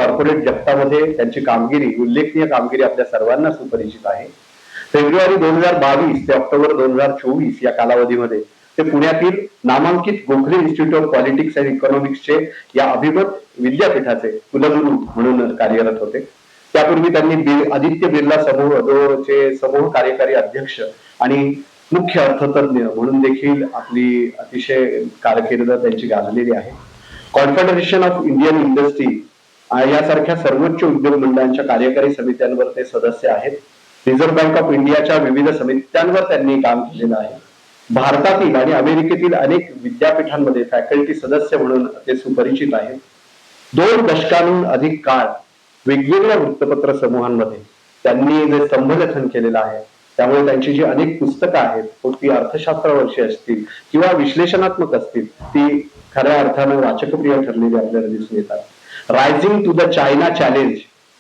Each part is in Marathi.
कॉर्पोरेट जगतामध्ये त्यांची कामगिरी, उल्लेखनीय कामगिरी आपल्या सर्वांना सुपरिचित आहे. फेब्रुवारी 2022 ते ऑक्टोबर 2024 या कालावधीमध्ये ते पुण्यातील नामांकित Gokhale institute of politics and इकॉनॉमिक्सचे या अभिमत विद्यापीठाचे कुलगुरू म्हणून कार्यरत होते. त्यापूर्वी त्यांनी आदित्य बिर्ला समूहचे समूह कार्यकारी अध्यक्ष आणि मुख्य अर्थतज्ञ म्हणून देखील आपली अतिशय कारकीर्द त्यांची गाजलेली आहे. कॉन्फेडरेशन ऑफ इंडियन इंडस्ट्री यासारख्या सर्वोच्च उद्योग मंडळांच्या कार्यकारी समित्यांवर ते सदस्य आहेत. रिझर्व्ह बँक ऑफ इंडियाच्या विविध समित्यांवर त्यांनी काम केलेलं आहे. भारतातील आणि अमेरिकेतील अनेक विद्यापीठांमध्ये फॅकल्टी सदस्य म्हणून ते सुपरिचित आहेत. 2 दशकांहून अधिक काळ वेगवेगळ्या वृत्तपत्र समूहांमध्ये त्यांनी जे स्तंभलेखन केलेलं आहे, त्यामुळे त्यांची जी अनेक पुस्तकं आहेत, ती अर्थशास्त्रावरची असतील किंवा विश्लेषणात्मक असतील, ती खऱ्या अर्थानं वाचकप्रिय ठरलेली आपल्याला दिसून येतात. Rising to the China challenge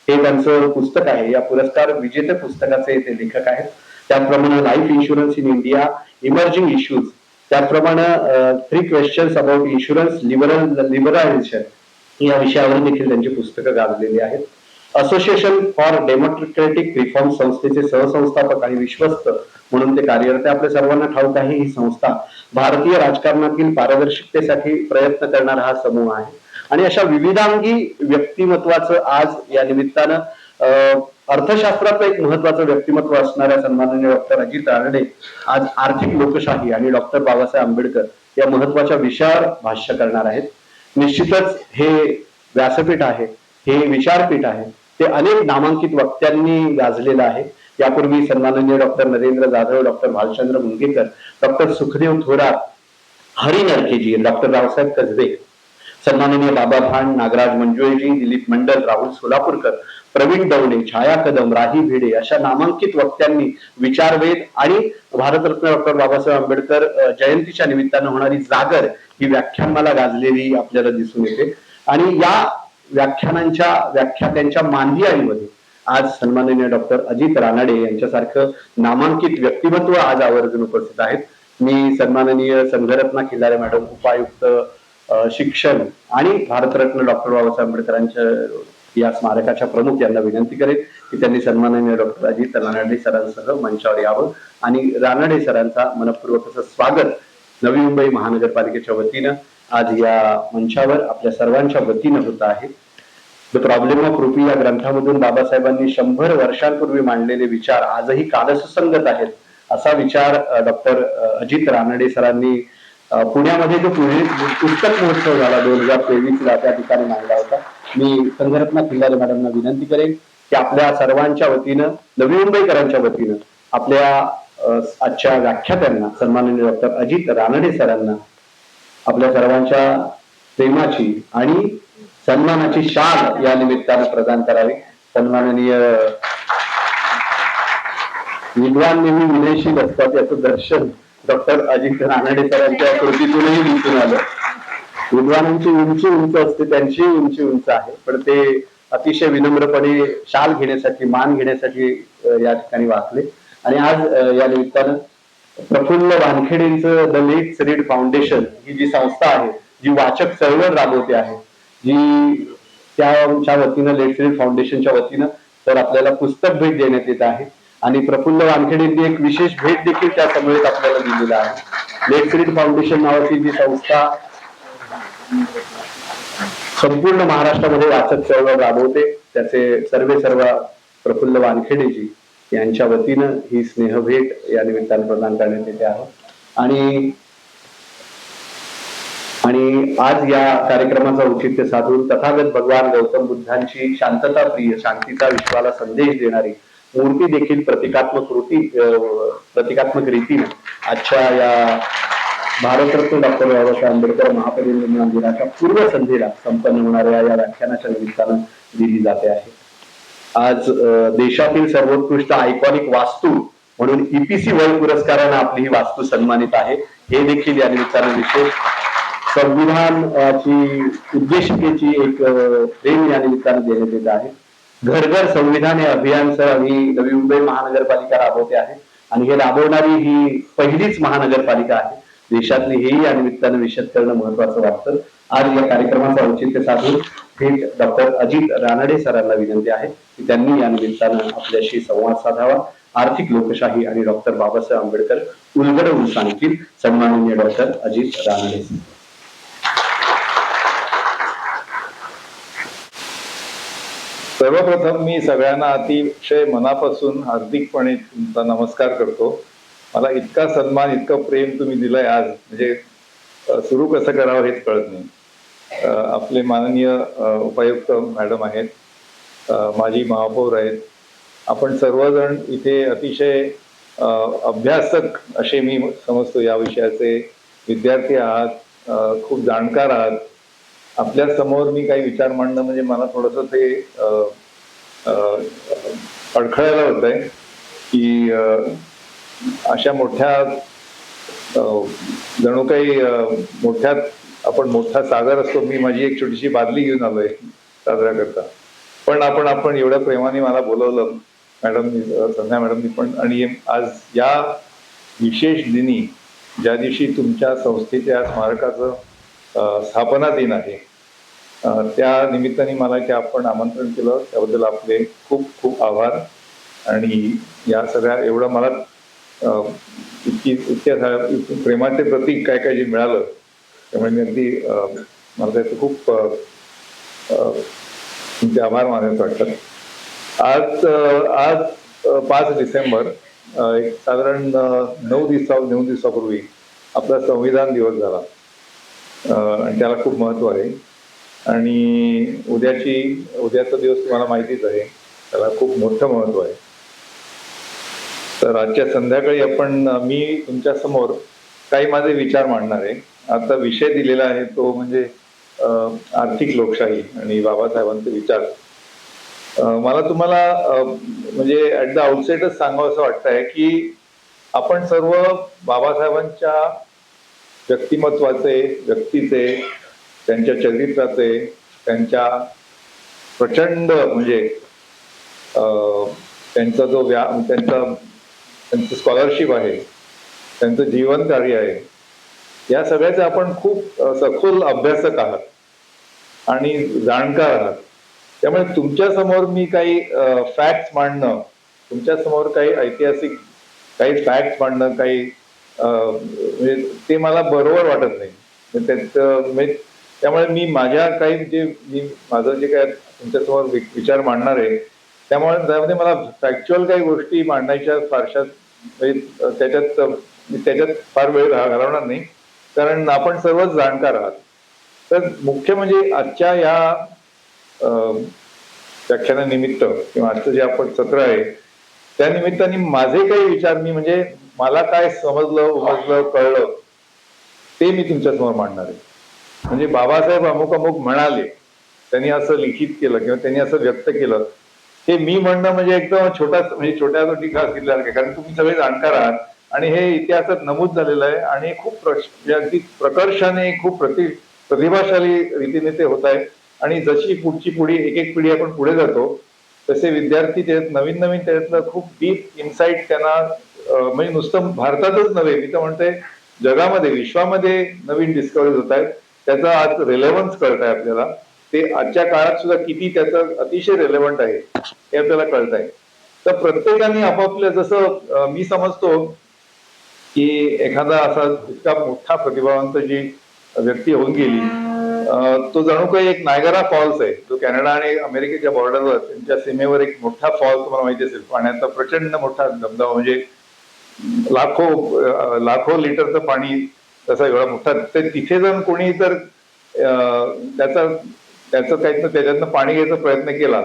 हे त्यांचं पुस्तक आहे. या पुरस्कार विजेते पुस्तकाचे ते लेखक आहेत. त्याचप्रमाणे life insurance in India, emerging issues, त्याचप्रमाणे 3 क्वेश्चन्स अबाउट इन्शुरन्स लिबरलायझेशन या विषयावर देखील त्यांची पुस्तकं गाजलेली आहेत. असोसिएशन फॉर डेमोक्रेटिक रिफॉर्म संस्थेचे सहसंस्थापक आणि विश्वस्त म्हणून ते कार्यरत आहे. आपल्या सर्वांना ठाऊक आहे, ही संस्था भारतीय राजकारणातील पारदर्शकतेसाठी प्रयत्न करणारा हा समूह आहे. आणि अशा विविधांगी व्यक्तिमत्वाचं आज या निमित्तानं अर्थशास्त्राचं एक महत्वाचं व्यक्तिमत्व असणाऱ्या सन्माननीय डॉक्टर अजित रानडे आज आर्थिक लोकशाही आणि डॉक्टर बाबासाहेब आंबेडकर या महत्वाच्या विषयावर भाष्य करणार आहेत. निश्चितच हे व्यासपीठ आहे, हे विचारपीठ आहे, ते अनेक नामांकित वक्त्यांनी गाजलेलं आहे. यापूर्वी सन्माननीय doctor Narendra Jadhav, doctor Bhalchandra Mungekar, doctor Sukhdeo Thorat, Hari नरकेजी, डॉक्टर रावसाहेब कसबे, सन्माननीय बाबा भांड, नागराज मंजुळेजी, दिलीप मंडल, राहुल सोलापूरकर, प्रवीण दवणे, छाया कदम, राही भिडे अशा नामांकित वक्त्यांनी विचारवेध आणि भारतरत्न डॉक्टर बाबासाहेब आंबेडकर जयंतीच्या निमित्तानं होणारी जागर ही व्याख्यानमाला गाजलेली आपल्याला दिसून येते. आणि या व्याख्यात्यांच्या मांदियाळीमध्ये आज सन्माननीय डॉक्टर अजित रानडे यांच्यासारखं नामांकित व्यक्तिमत्व आज आवर्जून उपस्थित आहेत. मी सन्माननीय संघरत्ना खिल्लारे मॅडम, उपायुक्त शिक्षण आणि भारतरत्न डॉक्टर बाबासाहेब आंबेडकरांच्या या स्मारकाच्या प्रमुख यांना विनंती करेन की त्यांनी सन्माननीय डॉक्टर अजित रानडे सरांसह मंचावर यावं आणि रानडे सरांचा मनपूर्वक असं स्वागत नवी मुंबई महानगरपालिकेच्या वतीनं आज या मंचावर आपल्या सर्वांच्या वतीनं होत आहे. द प्रॉब्लेम ऑफ रुपी या ग्रंथामधून बाबासाहेबांनी 100 वर्षांपूर्वी मांडलेले विचार आजही कालसुसंगत आहेत, असा विचार डॉक्टर अजित रानडे सरांनी पुण्यामध्ये जो पुस्तक महोत्सव झाला 2023ला त्या ठिकाणी मांडला होता. मी संघरत्ना खिल्लारे मॅडमना विनंती करेन की आपल्या सर्वांच्या वतीनं, नवी मुंबईकरांच्या वतीनं आपल्या आजच्या व्याख्यात्यांना सन्माननीय डॉक्टर अजित रानडे सरांना आपल्या सर्वांच्या प्रेमाची आणि सन्मानाची शाल या निमित्तानं प्रदान करावी. सन्माननीय विद्वान नेहमी विनयशील असतात याचं दर्शन डॉक्टर अजित रानडे सरांच्या कृतीतूनही दिसून आलं. विद्वानांची उंची उंच असते, त्यांची उंची उंच आहे, पण ते अतिशय विनम्रपणे शाल घेण्यासाठी, मान घेण्यासाठी या ठिकाणी वाचले. आणि आज या निमित्तानं प्रफुल्ल वानखेडेंचं द लेट्स रीड फाउंडेशन ही जी संस्था आहे, जी वाचक चळवळ राबवते आहे, जी त्याच्या वतीनं लेट्स रीड फाउंडेशनच्या वतीनं तर आपल्याला पुस्तक भेट देण्यात येत आहे. आणि प्रफुल्ल वानखेडेंनी एक विशेष भेट देखील त्या समवेत आपल्याला दिलेला आहे. लेट्स रीड फाउंडेशन नावाची जी संस्था संपूर्ण महाराष्ट्रामध्ये वाचक चळवळ राबवते, त्याचे सर्व प्रफुल्ल वानखेडेजी यांच्या वतीनं ही स्नेहभेट या निमित्तानं प्रदान करण्यात येते आहे. आणि आज या कार्यक्रमाचा औचित्य साधून तथागत भगवान गौतम बुद्धांची शांतता प्रिय, शांतीचा विश्वाला संदेश देणारी मूर्ती देखील प्रतिकात्मक रीतीने आजच्या या भारतरत्न डॉक्टर बाबासाहेब आंबेडकर महापरिनिर्वाण दिनाच्या पूर्व संध्येला संपन्न होणाऱ्या या व्याख्यानाच्या निमित्तानं दिली जाते आहे. आज देशातील सर्वोत्कृष्ट आयकॉनिक वास्तू म्हणून ईपीसी वर्ल्ड पुरस्काराने आपली ही वास्तू सन्मानित आहे. हे देखील या निमित्तानं विशेष संविधानाची उद्देशिकेची एक फ्रेम या निमित्तानं देण्यात येत आहे. घर घर संविधान हे अभियानसह आम्ही नवी मुंबई महानगरपालिका राबवते आहे आणि हे राबवणारी ही पहिलीच महानगरपालिका आहे देशातली, हेही या निमित्तानं विशद करणं महत्वाचं वाटतं. आज या कार्यक्रमाचं औचित्य साधून थेट डॉक्टर अजित रानडे सरांना विनंती आहे की त्यांनी या निमित्तानं आपल्याशी संवाद साधावा. आर्थिक लोकशाही आणि डॉक्टर बाबासाहेब आंबेडकर उलगडवून सांगतील सन्माननीय डॉक्टर अजित रानडे. सर्वप्रथम मी सगळ्यांना अतिशय मनापासून हार्दिकपणे तुमचा नमस्कार करतो. मला इतका सन्मान, इतकं प्रेम तुम्ही दिलंय आज, म्हणजे सुरू कसं करावं हेच कळत नाही. आपले माननीय उपायुक्त मॅडम आहेत, माजी महापौर आहेत, आपण सर्वजण इथे अतिशय अभ्यासक असे मी समजतो या विषयाचे विद्यार्थी आहात, खूप जाणकार आहात. आपल्या समोर मी काही विचार मांडणं म्हणजे मला थोडंसं ते अडखळायला होत आहे की अशा मोठ्या जणू काही मोठ्या आपण मोठा सागर असतो. मी माझी एक छोटीशी बादली घेऊन आलोय साजरा करता, पण आपण एवढ्या प्रेमाने मला बोलवलं मॅडमनी, संध्या मॅडमनी पण. आणि आज या विशेष दिनी, ज्या दिवशी तुमच्या संस्थेच्या स्मारकाचं स्थापना दिन आहे, त्या निमित्ताने मला की आपण आमंत्रण केलं त्याबद्दल आपले खूप खूप आभार. आणि या सगळ्या एवढं मला इतक्या प्रेमाचे प्रतीक काय काय जे मिळालं, त्यामुळे मी अगदी मला त्याचं खूप तुमचे आभार मानायचं वाटतं. आज 5 डिसेंबर, एक साधारण 9 दिवसापूर्वी आपला संविधान दिवस झाला आणि त्याला खूप महत्व आहे. आणि उद्याचा दिवस तुम्हाला माहितीच आहे, त्याला खूप मोठं महत्व आहे. तर आजच्या संध्याकाळी मी तुमच्या समोर काही माझे विचार मांडणार आहे. आता विषय दिलेला आहे तो म्हणजे आर्थिक लोकशाही आणि बाबासाहेबांचे विचार. मला तुम्हाला म्हणजे ऍट द आउटसेटच सांगावं असं वाटतंय की आपण सर्व बाबासाहेबांच्या व्यक्तीचे, त्यांच्या चरित्राचे, त्यांच्या प्रचंड म्हणजे त्यांचा जो त्यांचं स्कॉलरशिप आहे, त्यांचं जीवन कार्य आहे, या सगळ्याचे आपण खूप सखोल अभ्यासक आहात आणि जाणकार आहात. त्यामुळे तुमच्या समोर मी काही फॅक्ट्स मांडणं, तुमच्या समोर काही ऐतिहासिक काही फॅक्ट्स मांडणं, काही म्हणजे ते मला बरोबर वाटत नाही. त्यामुळे मी माझं जे काय तुमच्यासमोर विचार मांडणार आहे, त्यामध्ये मला फॅक्च्युअल काही गोष्टी मांडायच्या फारशा त्याच्यात फार वेळ घालवणार नाही, कारण आपण सर्वच जाणकार आहात. तर मुख्य म्हणजे आजच्या या व्याख्यानानिमित्त किंवा आजचं जे आपण सत्र आहे त्या निमित्ताने माझे काही विचार म्हणजे मला काय समजलं, उमजलं, कळलं ते मी तुमच्यासमोर मांडणार आहे. म्हणजे बाबासाहेब अमुक अमुक म्हणाले, त्यांनी असं लिखित केलं किंवा त्यांनी असं व्यक्त केलं, हे मी म्हणणं म्हणजे एकदम छोट्या टीका असल्यासारखे, कारण तुम्ही सगळे जाणकार आहात आणि हे इतिहासात नमूद झालेलं आहे आणि खूप अगदी प्रकर्षाने, खूप प्रतिभाशाली रीतीने ते होत आहे. आणि जशी एक एक पिढी आपण पुढे जातो तसे विद्यार्थी त्याच्यात नवीन त्याच्यातलं खूप डीप इन्साइट त्यांना म्हणजे नुसतं भारतातच नव्हे, मी तर म्हणते जगामध्ये, विश्वामध्ये नवीन डिस्कव्हरीज होत आहेत. त्याचा आज रिलेव्हन्स कळत आहे आपल्याला. ते आजच्या काळात सुद्धा किती त्याचं अतिशय रिलेव्हंट आहे हे आपल्याला कळत आहे. तर प्रत्येकाने आपापल्या, जसं मी समजतो की एखादा असा इतका मोठा प्रतिभावंत जी व्यक्ती होऊन गेली, तो जणू काही एक नायगरा फॉल्स आहे, जो कॅनडा आणि अमेरिकेच्या बॉर्डरवर त्यांच्या सीमेवर एक मोठा फॉल्स, तुम्हाला माहिती असेल, पाण्याचा प्रचंड मोठा धबधबा, म्हणजे लाखो लिटरचं पाणी तसा एवढा मोठा. तर तिथे जाऊन कोणी तर त्याच्यातनं पाणी घ्यायचा प्रयत्न केला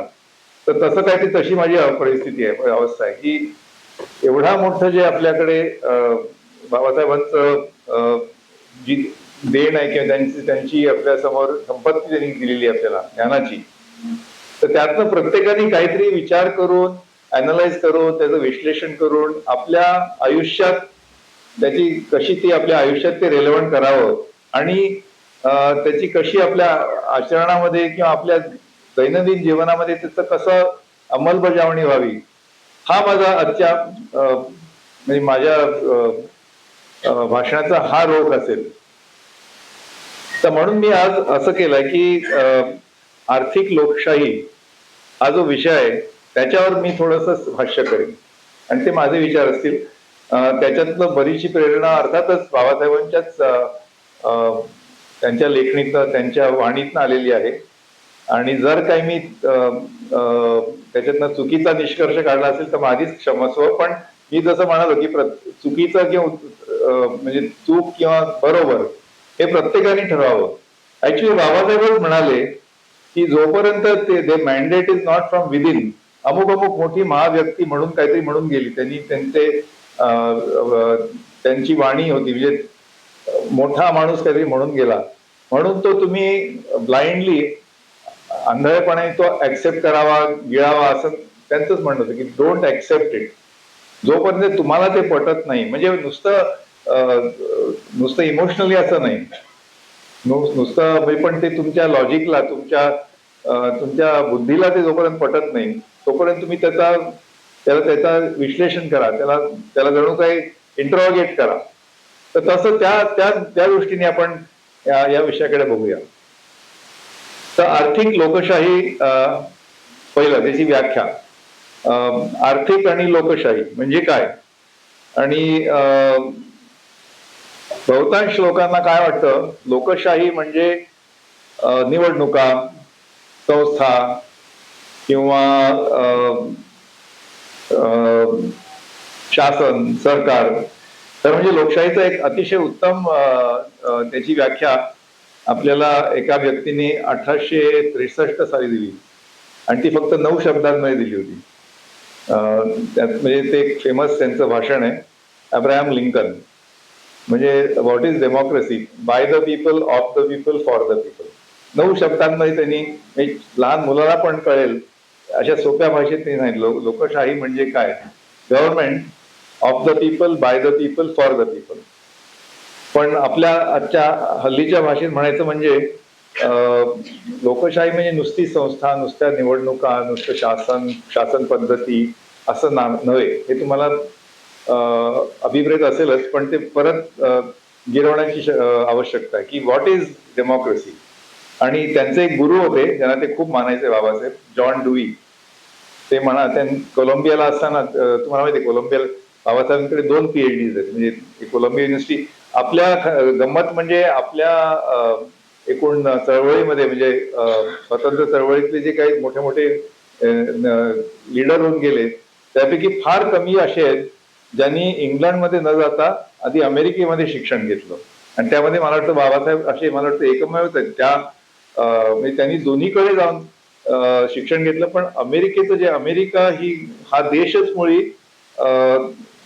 तर तसं काय, तशी माझी परिस्थिती आहे, अवस्था आहे की एवढा मोठं जे आपल्याकडे बाबासाहेबांचं जी देण आहे किंवा त्यांची आपल्या समोर संपत्ती त्यांनी दिलेली आहे आपल्याला ज्ञानाची, तर त्यातनं प्रत्येकाने काहीतरी विचार करून, अॅनलाइज करून, त्याचं विश्लेषण करून आपल्या आयुष्यात कशी आपल्या आयुष्यात ते रेलेव्हंट करावं आणि त्याची कशी आपल्या आचरणामध्ये किंवा आपल्या दैनंदिन जीवनामध्ये त्याचं कसं अंमलबजावणी व्हावी, हा माझा आजच्या म्हणजे माझ्या भाषणाचा हा रोख असेल. तर म्हणून मी आज असं केलंय की आर्थिक लोकशाही हा जो विषय आहे त्याच्यावर मी थोडंसं भाष्य करेन आणि ते माझे विचार असतील. त्याच्यातलं बरीचशी प्रेरणा अर्थातच बाबासाहेबांच्याच त्यांच्या लेखणीतनं त्यांच्या वाणीतनं आलेली आहे. आणि जर काही मी त्याच्यातनं चुकीचा निष्कर्ष काढला असेल तर माझीच क्षमस्व. पण मी जसं म्हणालो की चुकीचं किंवा म्हणजे चूक किंवा बरोबर हे प्रत्येकाने ठरवावं. ऍक्च्युली बाबासाहेबच म्हणाले की जोपर्यंत ते mandate is not from within, अमुक अमुक मोठी महाव्यक्ती म्हणून काहीतरी म्हणून गेली त्यांनी, त्यांची वाणी होती म्हणजे मोठा माणूस काहीतरी म्हणून गेला म्हणून तो तुम्ही ब्लाइंडली आंधळेपणे तो ऍक्सेप्ट करावा गिळावा असं त्यांचंच म्हणणं होतं की डोंट ऍक्सेप्ट इट. जोपर्यंत तुम्हाला ते पटत नाही, म्हणजे नुसतं इमोशनली असं नाही, नुसतं म्हणजे पण ते तुमच्या लॉजिकला तुमच्या बुद्धीला ते जोपर्यंत पटत नाही तोपर्यंत तुम्ही त्याचा विश्लेषण करा, त्याला जणू काही इंटरॉगेट करा. तर तसं त्या दृष्टीने आपण या विषयाकडे बघूया. तर आर्थिक लोकशाही पहिलं त्याची व्याख्या. आर्थिक आणि लोकशाही म्हणजे काय, आणि बहुतांश लोकांना काय वाटतं लोकशाही म्हणजे निवडणुका, संस्था किंवा शासन सरकार. तर म्हणजे लोकशाहीचं एक अतिशय उत्तम त्याची व्याख्या आपल्याला एका व्यक्तीने 1863 साली दिली आणि ती फक्त 9 शब्दांमध्ये दिली होती. त्यात म्हणजे ते एक फेमस त्यांचं भाषण आहे, अब्राहम लिंकन. म्हणजे what is democracy, by the people, of the people, for the people. 9 शब्दांमध्ये त्यांनी लहान मुलाला पण कळेल अशा सोप्या भाषेत त्यांनी सांगितलं लोकशाही म्हणजे काय. Government of the people, by the people, for the people. पण आपल्या आजच्या हल्लीच्या भाषेत म्हणायचं म्हणजे लोकशाही म्हणजे नुसती संस्था, नुसत्या निवडणुका, नुसतं शासन पद्धती असं नव्हे. हे तुम्हाला अभिप्रेत असेलच, पण ते परत गिरवण्याची आवश्यकता आहे की व्हॉट इज डेमोक्रेसी. आणि त्यांचे एक गुरु होते ज्यांना ते खूप मानायचे, बाबासाहेब, जॉन डुई. ते कोलंबियाला असताना, तुम्हाला माहिती आहे कोलंबियाला बाबासाहेबांकडे 2 PhDs आहेत. म्हणजे कोलंबिया युनिव्हर्सिटी आपल्या गंमत म्हणजे आपल्या एकूण चळवळीमध्ये म्हणजे स्वतंत्र चळवळीतले जे काही मोठे मोठे लीडर होऊन गेले त्यापैकी फार कमी असे आहेत ज्यांनी इंग्लंडमध्ये न जाता आधी अमेरिकेमध्ये शिक्षण घेतलं. आणि त्यामध्ये मला वाटतं बाबासाहेब असे मला वाटतं एकमेवच आहेत त्या म्हणजे त्यांनी दोन्हीकडे जाऊन शिक्षण घेतलं. पण अमेरिका हा देशच मुळी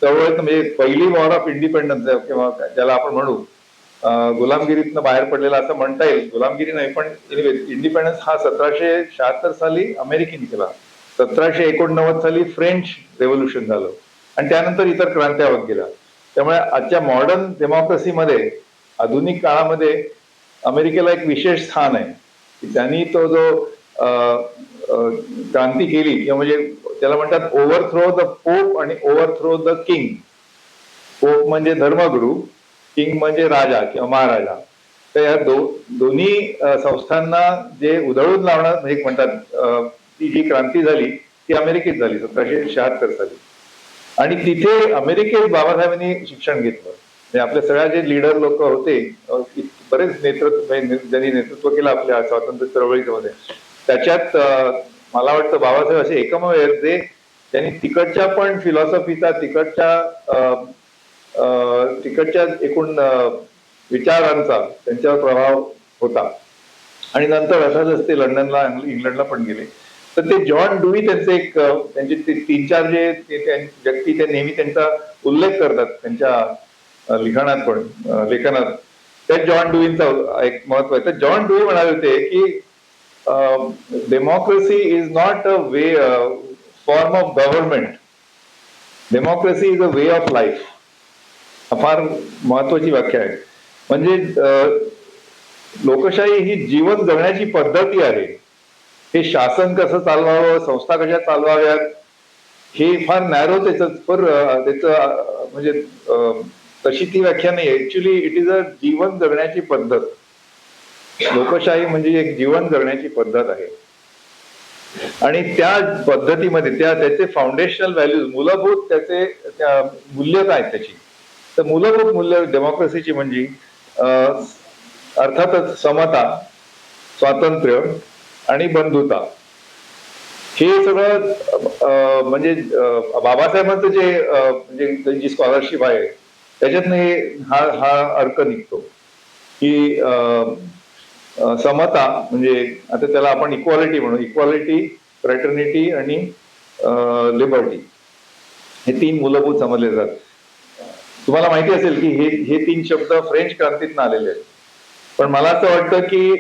चळवळीत म्हणजे पहिली वॉर ऑफ इंडिपेंडन्स किंवा ज्याला आपण म्हणू गुलामगिरीतनं बाहेर पडलेला असं म्हणता येईल. गुलामगिरी नाही पण इंडिपेंडन्स हा 1776 साली अमेरिकेने केला, 1789 साली फ्रेंच रेव्होल्युशन झालं आणि त्यानंतर इतर क्रांत्या होत गेल्या. त्यामुळे आजच्या मॉडर्न डेमोक्रेसीमध्ये आधुनिक काळामध्ये अमेरिकेला एक विशेष स्थान आहे की त्यांनी तो जो क्रांती केली किंवा म्हणजे त्याला म्हणतात ओव्हरथ्रो द पोप आणि ओव्हरथ्रो द किंग. पोप म्हणजे धर्मगुरू, किंग म्हणजे राजा किंवा महाराजा. तर या दोन्ही संस्थांना जे उधळून लावणार म्हणजे म्हणतात ती जी क्रांती झाली ती अमेरिकेत झाली 1776 साली. आणि तिथे अमेरिकेत बाबासाहेबांनी शिक्षण घेतलं. म्हणजे आपल्या सगळ्या जे लीडर लोक होते, बरेच ज्यांनी नेतृत्व केलं आपल्या स्वातंत्र्य चळवळीमध्ये, त्याच्यात मला वाटतं बाबासाहेब असे एकमेव आहेत जे त्यांनी तिकडच्या पण फिलॉसॉफीचा, तिकडच्या एकूण विचारांचा त्यांच्यावर प्रभाव होता. आणि नंतर अर्थातच ते लंडनला, इंग्लंडला पण गेले. तर ते जॉन डुई त्यांचे 3-4 जे व्यक्ती ते नेहमी त्यांचा उल्लेख करतात त्यांच्या लेखनात. त्या जॉन डुईंचा एक महत्व आहे. तर जॉन डुई म्हणाले होते की democracy is not a way form of government, democracy is a way of life. फार महत्वाची व्याख्या आहे. म्हणजे लोकशाही ही जीवन जगण्याची पद्धती आहे. हे शासन कसं चालवावं, संस्था कशा चालवाव्यात, हे फार नॅरो त्याचं म्हणजे तशी ती व्याख्या नाही. ऍक्च्युली इट इज अ जीवन जगण्याची पद्धत. लोकशाही म्हणजे एक जीवन जगण्याची पद्धत आहे आणि त्या पद्धतीमध्ये त्याचे फाउंडेशनल व्हॅल्यूज, मूलभूत त्याचे मूल्य काय त्याची, तर मूलभूत मूल्य डेमोक्रेसीची म्हणजे अर्थातच समता, स्वातंत्र्य आणि बंधुता. हे सगळं म्हणजे बाबासाहेबांचं जे म्हणजे त्यांची स्कॉलरशिप आहे त्याच्यातनं हा हा अर्थ निघतो की समता म्हणजे आता त्याला आपण इक्वालिटी म्हणू, इक्वालिटी, फ्रॅटर्निटी आणि लिबर्टी, हे तीन मूलभूत समजले जातात. तुम्हाला माहिती असेल की हे तीन शब्द फ्रेंच क्रांतीतनं आलेले आहेत. पण मला असं वाटतं की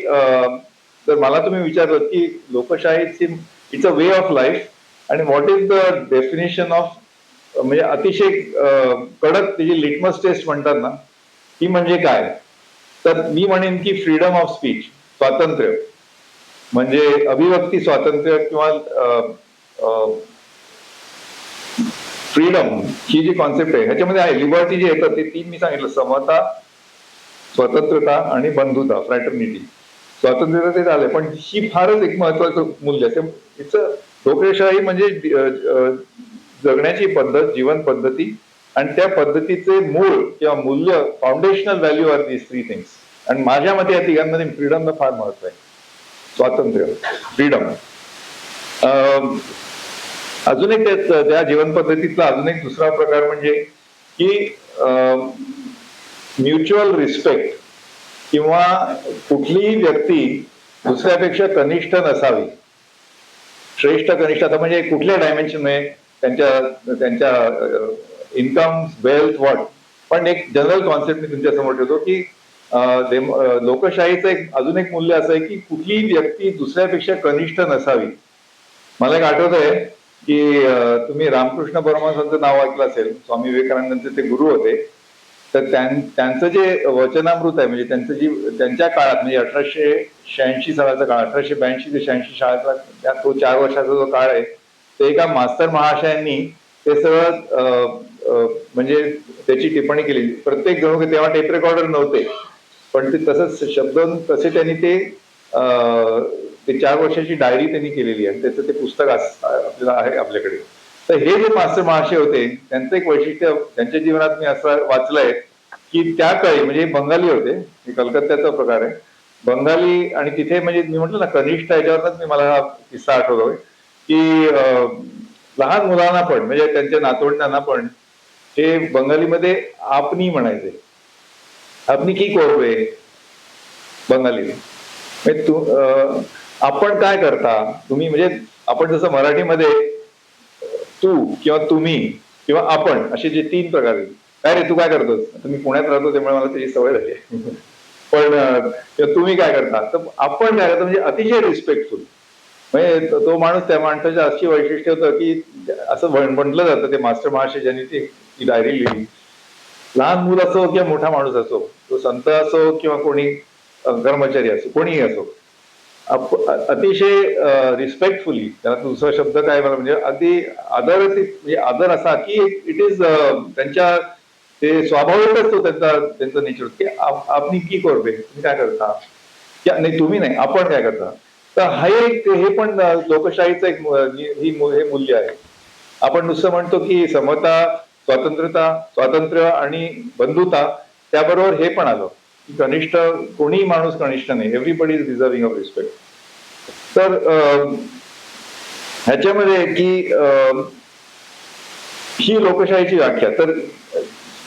जर मला तुम्ही विचारलं की लोकशाहीची it's a way of life आणि what is the definition of, म्हणजे अतिशय कडक त्याची लिटमस टेस्ट म्हणतात ना, ती म्हणजे काय, तर मी म्हणेन की फ्रीडम ऑफ स्पीच, स्वातंत्र्य म्हणजे अभिव्यक्ती स्वातंत्र्य किंवा फ्रीडम ही जी कॉन्सेप्ट आहे ह्याच्यामध्ये आहे. लिबर्टी जे येतं ते तीन मी सांगितलं, समता, स्वतंत्रता आणि बंधुता, फ्रॅटर्निटी. स्वातंत्र्य ते झालंय, पण ही फारच एक महत्वाचं मूल्य आहे. लोकशाही म्हणजे जगण्याची पद्धत, जीवन पद्धती आणि त्या पद्धतीचे मूळ किंवा मूल्य, foundational value are these three things. आणि माझ्या मते या तिघांमध्ये फ्रीडमला फार महत्व आहे. स्वातंत्र्य, फ्रीडम. अजून एक त्या जीवन पद्धतीतला अजून एक दुसरा प्रकार म्हणजे की म्युच्युअल रिस्पेक्ट, किंवा कुठलीही व्यक्ती दुसऱ्यापेक्षा कनिष्ठ नसावी. श्रेष्ठ कनिष्ठ आता म्हणजे कुठल्या डायमेन्शन मध्ये, त्यांच्या इन्कम, वेल्थ, वॉट. पण एक जनरल कॉन्सेप्ट मी तुमच्या समोर ठेवतो की लोकशाहीचं अजून एक मूल्य असं आहे की कुठलीही व्यक्ती दुसऱ्यापेक्षा कनिष्ठ नसावी. मला एक आठवत आहे की तुम्ही रामकृष्ण परमहंसांचं नाव ऐकलं असेल, स्वामी विवेकानंदांचे ते गुरु होते. तर त्यांचं जे वचनामृत आहे, म्हणजे त्यांच्या काळात म्हणजे 1886 सालाचा काळ, 1882 ते 86 शाळेतला तो 4 वर्षाचा जो काळ आहे, ते एका मास्तर महाशयांनी ते सगळं म्हणजे त्याची टिप्पणी केली. प्रत्येक जण, तेव्हा टेप रेकॉर्डर नव्हते, पण ते तसंच शब्द तसे त्यांनी ते 4 वर्षाची डायरी त्यांनी केलेली आहे. त्याचं ते पुस्तक आपल्याला आहे आपल्याकडे. तर हे जे मास्टर महाशय होते त्यांचं एक वैशिष्ट्य त्यांच्या जीवनात मी असं वाचलंय की त्या काळी म्हणजे बंगाली होते, हे कलकत्त्याचा प्रकार आहे, बंगाली. आणि तिथे म्हणजे मी म्हटलं ना कनिष्ठ, याच्यावरच मला हा किस्सा आठवतोय की लहान मुलांना पण म्हणजे त्यांच्या नातवंडांना पण हे बंगालीमध्ये आपनी म्हणायचे. आपनी की कोरबे बंगाली, आपण काय करता तुम्ही, म्हणजे आपण जसं मराठीमध्ये तू किंवा तुम्ही किंवा आपण असे जे 3 प्रकार आहेत. काय रे तू काय करतोस, तुम्ही पुण्यात राहतो त्यामुळे मला त्याची सवय झाली. पण तुम्ही काय करता, तर आपण काय करतो म्हणजे अतिशय रिस्पेक्टफुल. म्हणजे तो माणूस, त्या माणसाच्या अशी वैशिष्ट्य होतं की असं म्हटलं जातं, ते मास्टर महाशय ज्यांनी ती डायरी लिहिली, लहान मूल असो किंवा मोठा माणूस असो, तो संत असो किंवा कोणी कर्मचारी असो, कोणीही असो, अतिशय रिस्पेक्टफुली, त्याला दुसरा शब्द काय मला म्हणजे अगदी आदर, म्हणजे आदर असा की इट इज त्यांच्या ते स्वाभाविक असतो त्यांचं नेचर की आपण की करबे, तुम्ही काय करता, नाही तुम्ही नाही, आपण काय करता. तर हे पण लोकशाहीचं एक हे मूल्य आहे. आपण नुसतं म्हणतो की समता, स्वातंत्र्य आणि बंधुता, त्याबरोबर हे पण आलं की कनिष्ठ, कोणीही माणूस कनिष्ठ नाही, everybody is deserving of respect. तर ह्याच्यामध्ये की ही लोकशाहीची व्याख्या, तर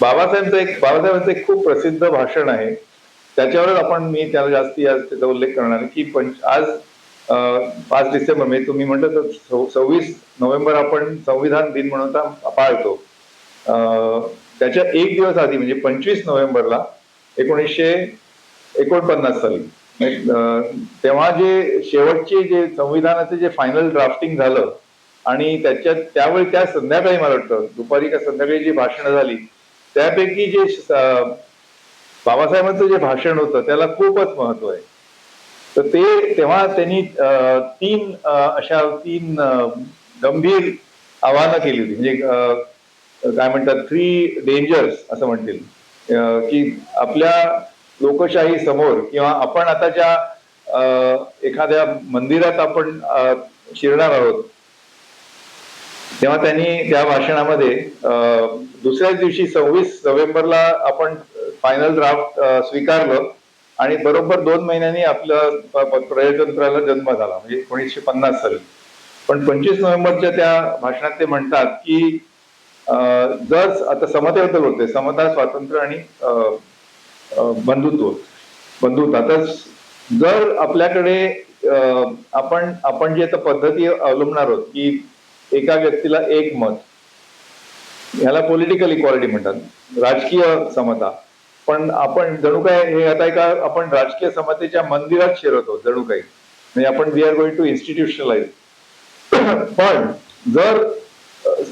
बाबासाहेबांचं एक खूप प्रसिद्ध भाषण आहे, त्याच्यावरच मी त्याला जास्ती आज त्याचा उल्लेख करणार आहे की आज 5 डिसेंबर म्हणजे तुम्ही म्हटलं तर 26 नोव्हेंबर आपण संविधान दिन म्हणून पाळतो. त्याच्या एक दिवस आधी म्हणजे 25 नोव्हेंबरला 1949 साली तेव्हा जे शेवटचे जे संविधानाचे जे फायनल ड्राफ्टिंग झालं आणि त्यावेळी त्या संध्याकाळी मला वाटतं दुपारी का संध्याकाळी जी भाषणं झाली, त्यापैकी जे बाबासाहेबांचं जे भाषण होतं त्याला खूपच महत्व आहे. तर तेव्हा त्यांनी 3 गंभीर आव्हानं केली होती, म्हणजे काय म्हणतात 3 डेंजर्स असं म्हणतील की आपल्या लोकशाही समोर किंवा आपण आता ज्या एखाद्या मंदिरात आपण शिरणार आहोत, तेव्हा त्यांनी त्या भाषणामध्ये दुसऱ्याच दिवशी 26 नोव्हेंबरला आपण फायनल ड्राफ्ट स्वीकारलं आणि बरोबर 2 महिन्यांनी आपलं प्रजातंत्राला जन्म झाला, म्हणजे 1950 साली. पण 25 नोव्हेंबरच्या त्या भाषणात ते म्हणतात की जर आता समतेबद्दल बोलतोय, समता, स्वातंत्र्य आणि बंधुत्व. आता जर आपल्याकडे आपण जे आता पद्धती अवलंबणार आहोत की एका व्यक्तीला एक मत, ह्याला पॉलिटिकल इक्वालिटी म्हणतात, राजकीय समता. पण आपण जणू काय हे आता एका आपण राजकीय समतेच्या मंदिरात शिरतो जणू काही, म्हणजे आपण वी आर गोइंग टू इन्स्टिट्यूशनलाइज. पण जर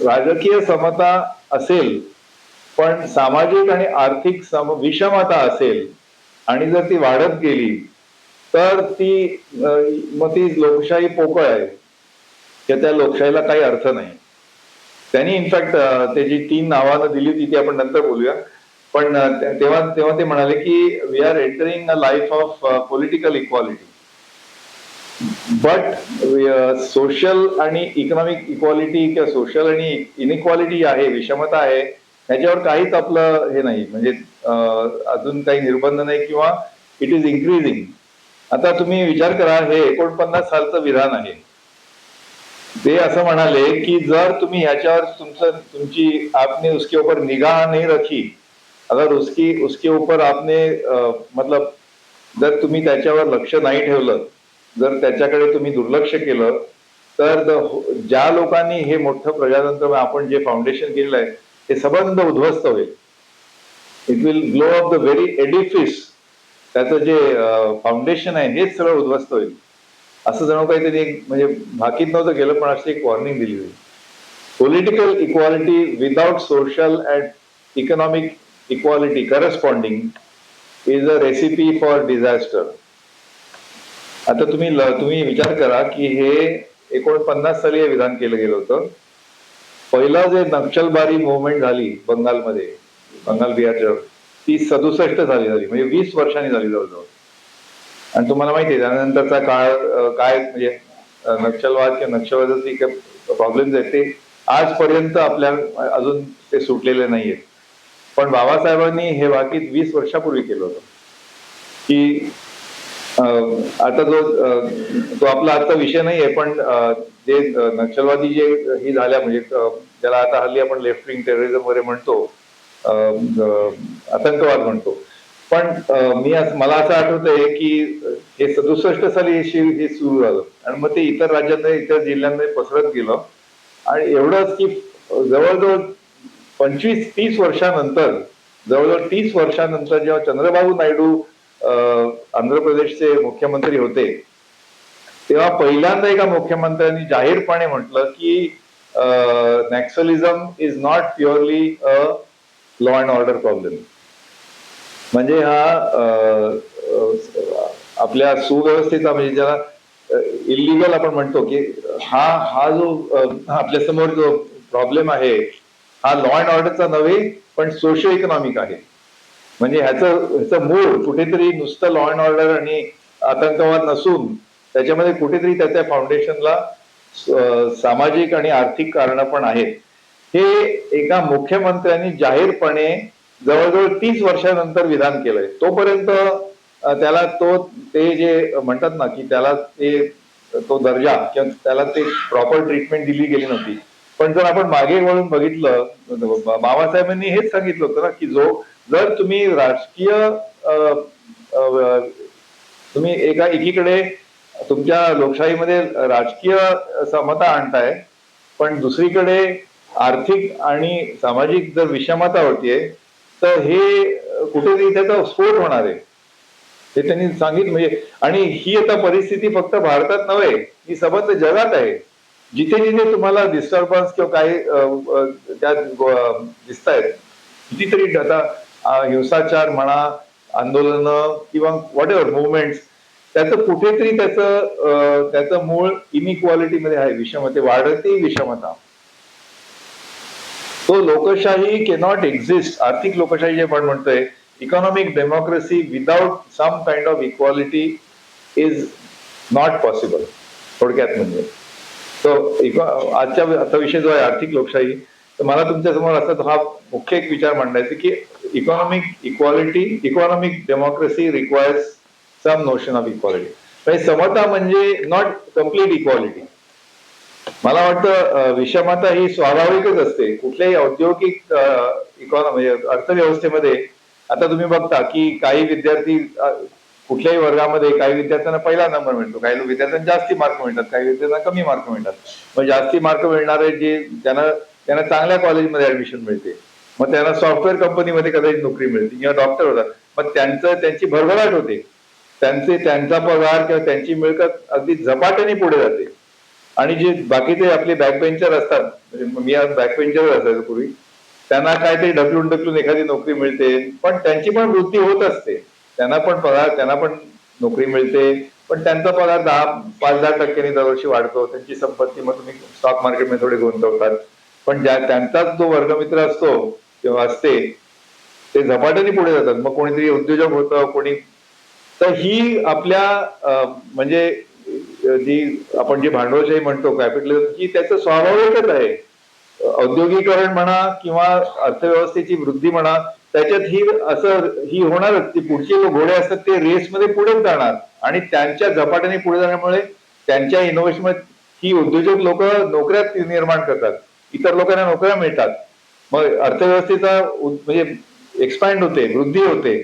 राजकीय समता असेल पण सामाजिक आणि आर्थिक विषमता असेल आणि जर ती वाढत गेली तर मग ती लोकशाही पोकळ आहे, त्या लोकशाहीला काही अर्थ नाही. त्यांनी इनफॅक्ट त्याची 3 नावानं दिली होती, ती आपण नंतर बोलूया. पण तेव्हा ते म्हणाले की we are entering a life of political equality, but social आणि इकॉनॉमिक इक्वालिटी किंवा सोशल आणि इनइक्वालिटी आहे, विषमता आहे, ह्याच्यावर काहीच आपलं हे नाही, म्हणजे अजून काही निर्बंध नाही किंवा इट इज इन्क्रीजिंग. आता तुम्ही विचार करा, हे 49 सालचं विधान आहे. ते असं म्हणाले की जर तुम्ही ह्याच्यावर तुमची आपने उसके ऊपर निगाह नहीं रखी, अगर उसके ऊपर आपने मतलब जर तुम्ही त्याच्यावर लक्ष नाही ठेवलं, जर त्याच्याकडे तुम्ही दुर्लक्ष केलं, तर ज्या लोकांनी हे मोठं प्रजातंत्र आपण जे फाउंडेशन केलेलं आहे ते सबंध उद्ध्वस्त होईल. It will glow up the very Edifice. त्याचं जे फाउंडेशन आहे हेच सगळं उद्ध्वस्त होईल. असं जणू काही त्यांनी म्हणजे भाकीत नव्हतं केलं, पण अशी एक वॉर्निंग दिली होती. Political equality without social and economic equality corresponding is a recipe for disaster. आता तुम्ही विचार करा की हे 49 साली हे विधान केलं गेलं होतं. पहिला जे नक्षलबारी मुवमेंट झाली बंगालमध्ये, बंगाल बिहारच्या, ती 67 साली झाली, म्हणजे 20 वर्षांनी झाली जवळजवळ. आणि तुम्हाला माहिती आहे त्यानंतरचा काळ काय, म्हणजे नक्षलवाद किंवा नक्षलवादाचे काही प्रॉब्लेम्स आहेत ते आजपर्यंत आपल्या अजून ते सुटलेले नाहीयेत. पण बाबासाहेबांनी हे भाकीत 20 वर्षापूर्वी केलं होतं की आता तो आपला आजचा विषय नाहीये, पण जे नक्षलवादी जे ही झाल्या, म्हणजे ज्याला आता हल्ली आपण लेफ्ट विंग टेररिझम वगैरे म्हणतो, आतंकवाद म्हणतो. पण मला असं आठवतंय की हे 67 साली हे सुरू झालं आणि मग ते इतर राज्यांमध्ये, इतर जिल्ह्यांमध्ये पसरत गेलं. आणि एवढंच की जवळजवळ 25-30 वर्षानंतर, जवळजवळ 30 वर्षानंतर जेव्हा चंद्रबाबू नायडू आंध्र प्रदेशचे मुख्यमंत्री होते, तेव्हा पहिल्यांदा एका मुख्यमंत्र्यांनी जाहीरपणे म्हटलं की naxalism is not purely a law and order problem. म्हणजे हा आपल्या सुव्यवस्थेचा, म्हणजे ज्याला इलिगल आपण म्हणतो की हा जो आपल्या समोर जो प्रॉब्लेम आहे हा लॉ अँड ऑर्डरचा नव्हे पण सोशो इकॉनॉमिक आहे. म्हणजे ह्याचं मूळ कुठेतरी नुसतं लॉ अँड ऑर्डर आणि आतंकवाद नसून त्याच्यामध्ये कुठेतरी त्याच्या फाउंडेशनला सामाजिक आणि आर्थिक कारणं पण आहेत. हे एका मुख्यमंत्र्यांनी जाहीरपणे जवळजवळ 30 वर्षानंतर विधान केलंय. तोपर्यंत त्याला ते जे म्हणतात ना की त्याला तो दर्जा किंवा त्याला ते प्रॉपर ट्रीटमेंट दिली गेली नव्हती. पण जर आपण मागे वळून बघितलं, बाबासाहेबांनी हेच सांगितलं होतं ना की जर तुम्ही राजकीय तुम्ही एकीकडे तुमच्या लोकशाहीमध्ये राजकीय समता आणताय, पण दुसरीकडे आर्थिक आणि सामाजिक जर विषमता होतीये, तर हे कुठेतरी त्याचा स्फोट होणार आहे, हे त्यांनी सांगितलं. म्हणजे आणि ही आता परिस्थिती फक्त भारतात नव्हे, ही सबंध जगात आहे. जिथे जिथे तुम्हाला डिस्टर्बन्स किंवा काही त्यात दिसत आहेत, कितीतरी आता हिंसाचार म्हणा, आंदोलनं किंवा व्हॉट एव्हर मुवमेंट्स, त्याचं कुठेतरी त्याचं मूळ इनइक्वालिटीमध्ये आहे, विषमते, वाढती विषमता. तो लोकशाही कॅनॉट एक्झिस्ट, आर्थिक लोकशाही जे आपण म्हणतोय, economic democracy without some kind of equality is not possible. थोडक्यात म्हणजे आजच्या आता विषय जो आहे आर्थिक लोकशाही, तर मला तुमच्या समोर असा हा मुख्य एक विचार मांडायचा की economic democracy requires some notion of equality. म्हणजे समता म्हणजे नॉट कम्प्लीट इक्वालिटी. मला वाटतं विषमता ही स्वाभाविकच असते कुठल्याही औद्योगिक म्हणजे अर्थव्यवस्थेमध्ये. आता तुम्ही बघता की काही विद्यार्थी कुठल्याही वर्गामध्ये काही विद्यार्थ्यांना पहिला नंबर मिळतो, काही विद्यार्थ्यांना जास्ती मार्क मिळतात, काही विद्यार्थ्यांना कमी मार्क मिळतात. मग जास्ती मार्क मिळणारे जे त्यांना चांगल्या कॉलेजमध्ये ऍडमिशन मिळते, मग त्यांना सॉफ्टवेअर कंपनीमध्ये कदाचित नोकरी मिळते किंवा डॉक्टर होतात. मग त्यांची भरभराट होते, त्यांचा पगार किंवा त्यांची मिळकत अगदी झपाट्याने पुढे जाते. आणि जे बाकीचे आपले बॅकबेंचर असतात, म्हणजे मी आज बॅकबेंचर असायचो पूर्वी, त्यांना काहीतरी ढकलून एखादी नोकरी मिळते, पण त्यांची पण वृद्धी होत असते. त्यांना पण पगार, त्यांना पण नोकरी मिळते, पण त्यांचा पगार 5-10% दरवर्षी वाढतो. त्यांची संपत्ती मग तुम्ही स्टॉक मार्केटमध्ये थोडे गुंतवतात, पण त्यांचाच जो वर्गमित्र असतो किंवा असते ते झपाट्याने पुढे जातात. मग कोणीतरी उद्योजक होतं, कोणी. तर ही आपल्या म्हणजे जी आपण जी भांडवलशाही म्हणतो कॅपिटलिझम, ही त्याचं स्वाभाविकच आहे. औद्योगिकरण म्हणा किंवा अर्थव्यवस्थेची वृद्धी म्हणा, त्याच्यात ही होणारच. ती पुढचे जे घोडे असतात ते रेसमध्ये पुढेच जाणार आणि त्यांच्या झपाट्याने पुढे जाण्यामुळे त्यांच्या इनोव्हेशन ही उद्योजक लोक नोकऱ्या निर्माण करतात, इतर लोकांना नोकऱ्या मिळतात. मग अर्थव्यवस्थेचा म्हणजे एक्सपॅन्ड होते, वृद्धी होते,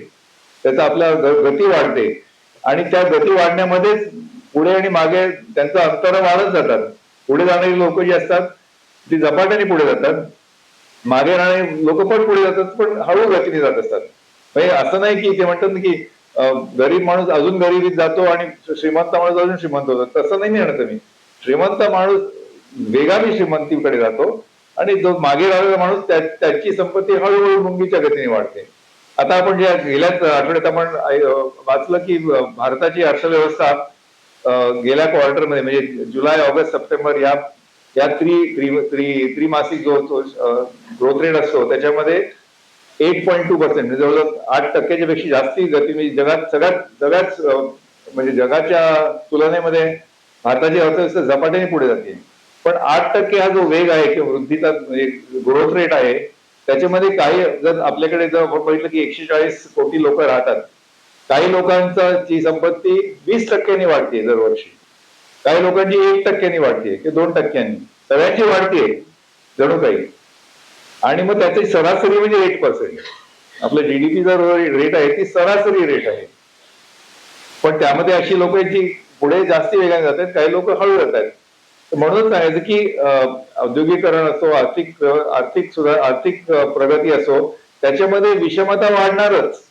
त्याचा आपल्या गती वाढते आणि त्या गती वाढण्यामध्येच पुढे आणि मागे त्यांचं अंतर वाढत जातात. पुढे जाणारी लोक जी असतात ती झपाट्याने पुढे जातात, मागे राहणारे लोक पण पुढे जातात, पण हळू गतीने जात असतात. म्हणजे असं नाही की ते म्हणतात ना की गरीब माणूस अजून गरिबीत जातो आणि श्रीमंत माणूस अजून श्रीमंत होतो. तसं नाही म्हणत मी. श्रीमंत माणूस वेगाने श्रीमंतीकडे जातो आणि जो मागे राहिलेला माणूस त्याची संपत्ती हळूहळू मुंगीच्या गतीने वाढते. आता आपण ज्या गेल्याच आठवड्यात आपण वाचलं की भारताची अर्थव्यवस्था गेल्या क्वार्टरमध्ये म्हणजे जुलै, ऑगस्ट, सप्टेंबर या त्रिमासिक जो ग्रोथ रेट असतो त्याच्यामध्ये 8.2% म्हणजे जवळजवळ 8%च्या पेक्षा जास्ती गती, म्हणजे जगात म्हणजे जगाच्या तुलनेमध्ये भारताची अर्थव्यवस्था झपाट्याने पुढे जाते. पण 8% हा जो वेग आहे किंवा वृद्धीचा ग्रोथ रेट आहे, त्याच्यामध्ये काही जर आपल्याकडे जर आपण बघितलं की 140 कोटी लोक राहतात, काही लोकांची संपत्ती 20% वाढते दरवर्षी, काही लोकांची 1% वाढते की 2%, सगळ्यांची वाढते जणू काही. आणि मग त्याची सरासरी म्हणजे 8%. आपलं जीडीपी जर रेट आहे ती सरासरी रेट आहे. पण त्यामध्ये अशी लोक जी पुढे जास्ती वेगाने जात आहेत, काही लोक हळू जात आहेत. म्हणूनच सांगायचं की औद्योगिकरण असो, आर्थिक प्रगती असो, त्याच्यामध्ये विषमता वाढणारच.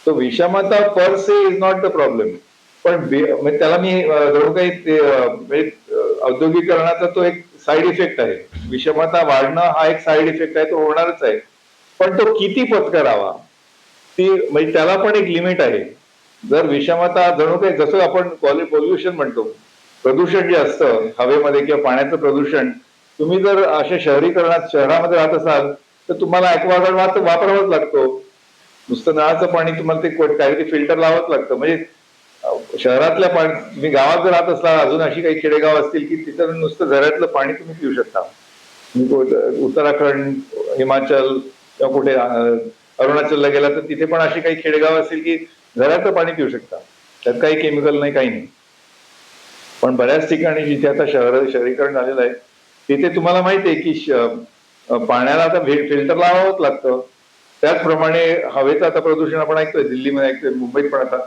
तो विषमता पर से इज नॉट द प्रॉब्लेम. पण त्याला मी जणू काही औद्योगिकरणाचा तो एक साईड इफेक्ट आहे. विषमता वाढणं हा एक साईड इफेक्ट आहे, तो होणारच आहे. पण तो किती पत्करावा म्हणजे त्याला पण एक लिमिट आहे. जर विषमता जणू काही, जसं आपण पॉल्युशन म्हणतो, प्रदूषण जे असतं हवेमध्ये किंवा पाण्याचं प्रदूषण, तुम्ही जर अशा शहरामध्ये राहत असाल तर तुम्हाला ॲक्वागार्ड वापरावाच लागतो. नुसतं नळाचं पाणी तुम्हाला ते काहीतरी फिल्टर लावावंच लागतं. म्हणजे शहरातल्या पाणी, तुम्ही गावात जर राहत असला, अजून अशी काही खेडेगाव असतील की तिथं नुसतं झऱ्यातलं पाणी तुम्ही पिऊ शकता. उत्तराखंड, हिमाचल किंवा कुठे अरुणाचलला गेला तर तिथे पण अशी काही खेडेगाव असतील की झऱ्याचं पाणी पिऊ शकता, त्यात काही केमिकल नाही, काही नाही. पण बऱ्याच ठिकाणी जिथे आता शहरीकरण झालेलं आहे तिथे तुम्हाला माहिती आहे की पाण्याला आता फिल्टर लावावंच लागतं. त्याचप्रमाणे हवेचं आता प्रदूषण आपण ऐकतोय, दिल्लीमध्ये ऐकतोय, मुंबईत पण आता.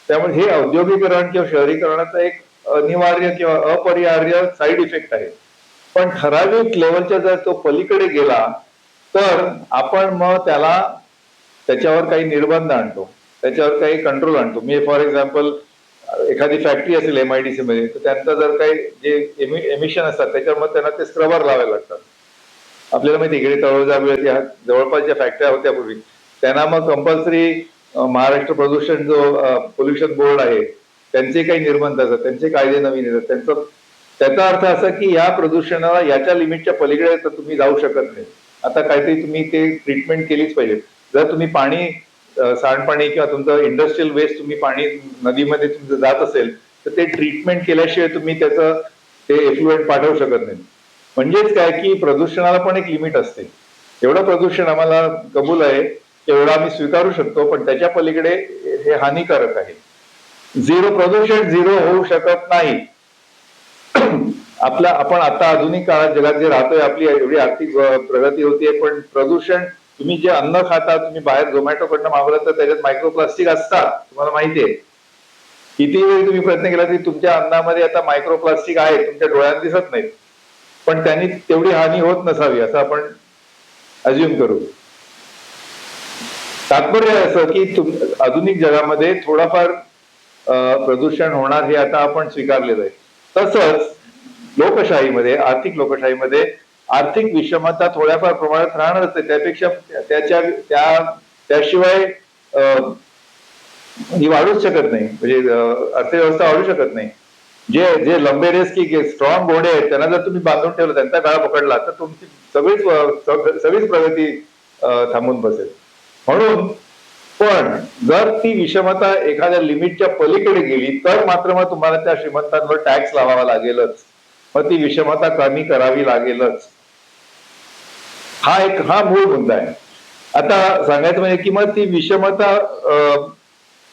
त्यामुळे हे औद्योगिकरण किंवा शहरीकरणाचा एक अनिवार्य किंवा अपरिहार्य साईड इफेक्ट आहे. पण ठराविक लेवलच्या जर तो पलीकडे गेला तर आपण मग त्याच्यावर काही निर्बंध आणतो, त्याच्यावर काही कंट्रोल आणतो. मी फॉर एक्झाम्पल एखादी फॅक्टरी असेल MIDC मध्ये, तर त्यांचं जर काही जे एमिशन असतात त्याच्यावर त्यांना ते स्क्रबर लावायला लागतात. आपल्याला माहिती इकडे तळोजा जवळपास ज्या फॅक्टऱ्या होत्या पूर्वी, त्यांना मग कंपल्सरी महाराष्ट्र पोल्युशन बोर्ड आहे, त्यांचे काही निर्बंध असतात, त्यांचे कायदे नवीन येतात. त्याचा अर्थ असा की या प्रदूषणाला याच्या लिमिटच्या पलीकडे तर तुम्ही जाऊ शकत नाही. आता काहीतरी तुम्ही ते ट्रीटमेंट केलीच पाहिजे. जर तुम्ही पाणी सांडपाणी किंवा तुमचं इंडस्ट्रियल वेस्ट तुम्ही पाणी नदीमध्ये तुमचं जात असेल तर ते ट्रीटमेंट केल्याशिवाय तुम्ही त्याचं ते एफ्लुएंट पाठवू शकत नाही. म्हणजेच काय की प्रदूषणाला पण एक लिमिट असते. एवढं प्रदूषण आम्हाला कबूल आहे एवढं आम्ही स्वीकारू शकतो, पण त्याच्या पलीकडे हे हानिकारक आहे. झिरो प्रदूषण झिरो होऊ शकत नाही. आपण आता आधुनिक काळात जगात जे राहतोय आपली एवढी आर्थिक प्रगती होतीये, पण प्रदूषण तुम्ही जे अन्न खाता, तुम्ही बाहेर झोमॅटो कडनं मागवलं तर त्याच्यात मायक्रोप्लास्टिक असतात, तुम्हाला माहितीये. किती वेळी तुम्ही प्रयत्न केला तरी तुमच्या अन्नामध्ये आता मायक्रोप्लास्टिक आहे, तुमच्या डोळ्यात दिसत नाहीत, पण त्यांनी तेवढी हानी होत नसावी असं आपण अज्युम करू. तात्पर्य असं की आधुनिक जगामध्ये थोडाफार प्रदूषण होणार हे आता आपण स्वीकारलेलं आहे. तसंच लोकशाहीमध्ये, आर्थिक लोकशाहीमध्ये आर्थिक विषमता थोड्याफार प्रमाणात राहणारच आहे. त्यापेक्षा त्याशिवाय ही वाढूच शकत नाही, म्हणजे अर्थव्यवस्था वाढू शकत नाही. जे लंबेरेस की स्ट्रॉंग घोडे आहेत त्यांना जर तुम्ही बांधून ठेवलं, त्यांचा गळा पकडला तर तुमची सगळीच प्रगती थांबून बसेल. म्हणून पण जर ती विषमता एखाद्या लिमिटच्या पलीकडे गेली तर मात्र मग तुम्हाला त्या श्रीमंतांवर टॅक्स लावावा लागेलच, मग ती विषमता कमी करावी लागेलच. हा मूळ मुद्दा आहे. आता सांगायचं म्हणजे की मग ती विषमता,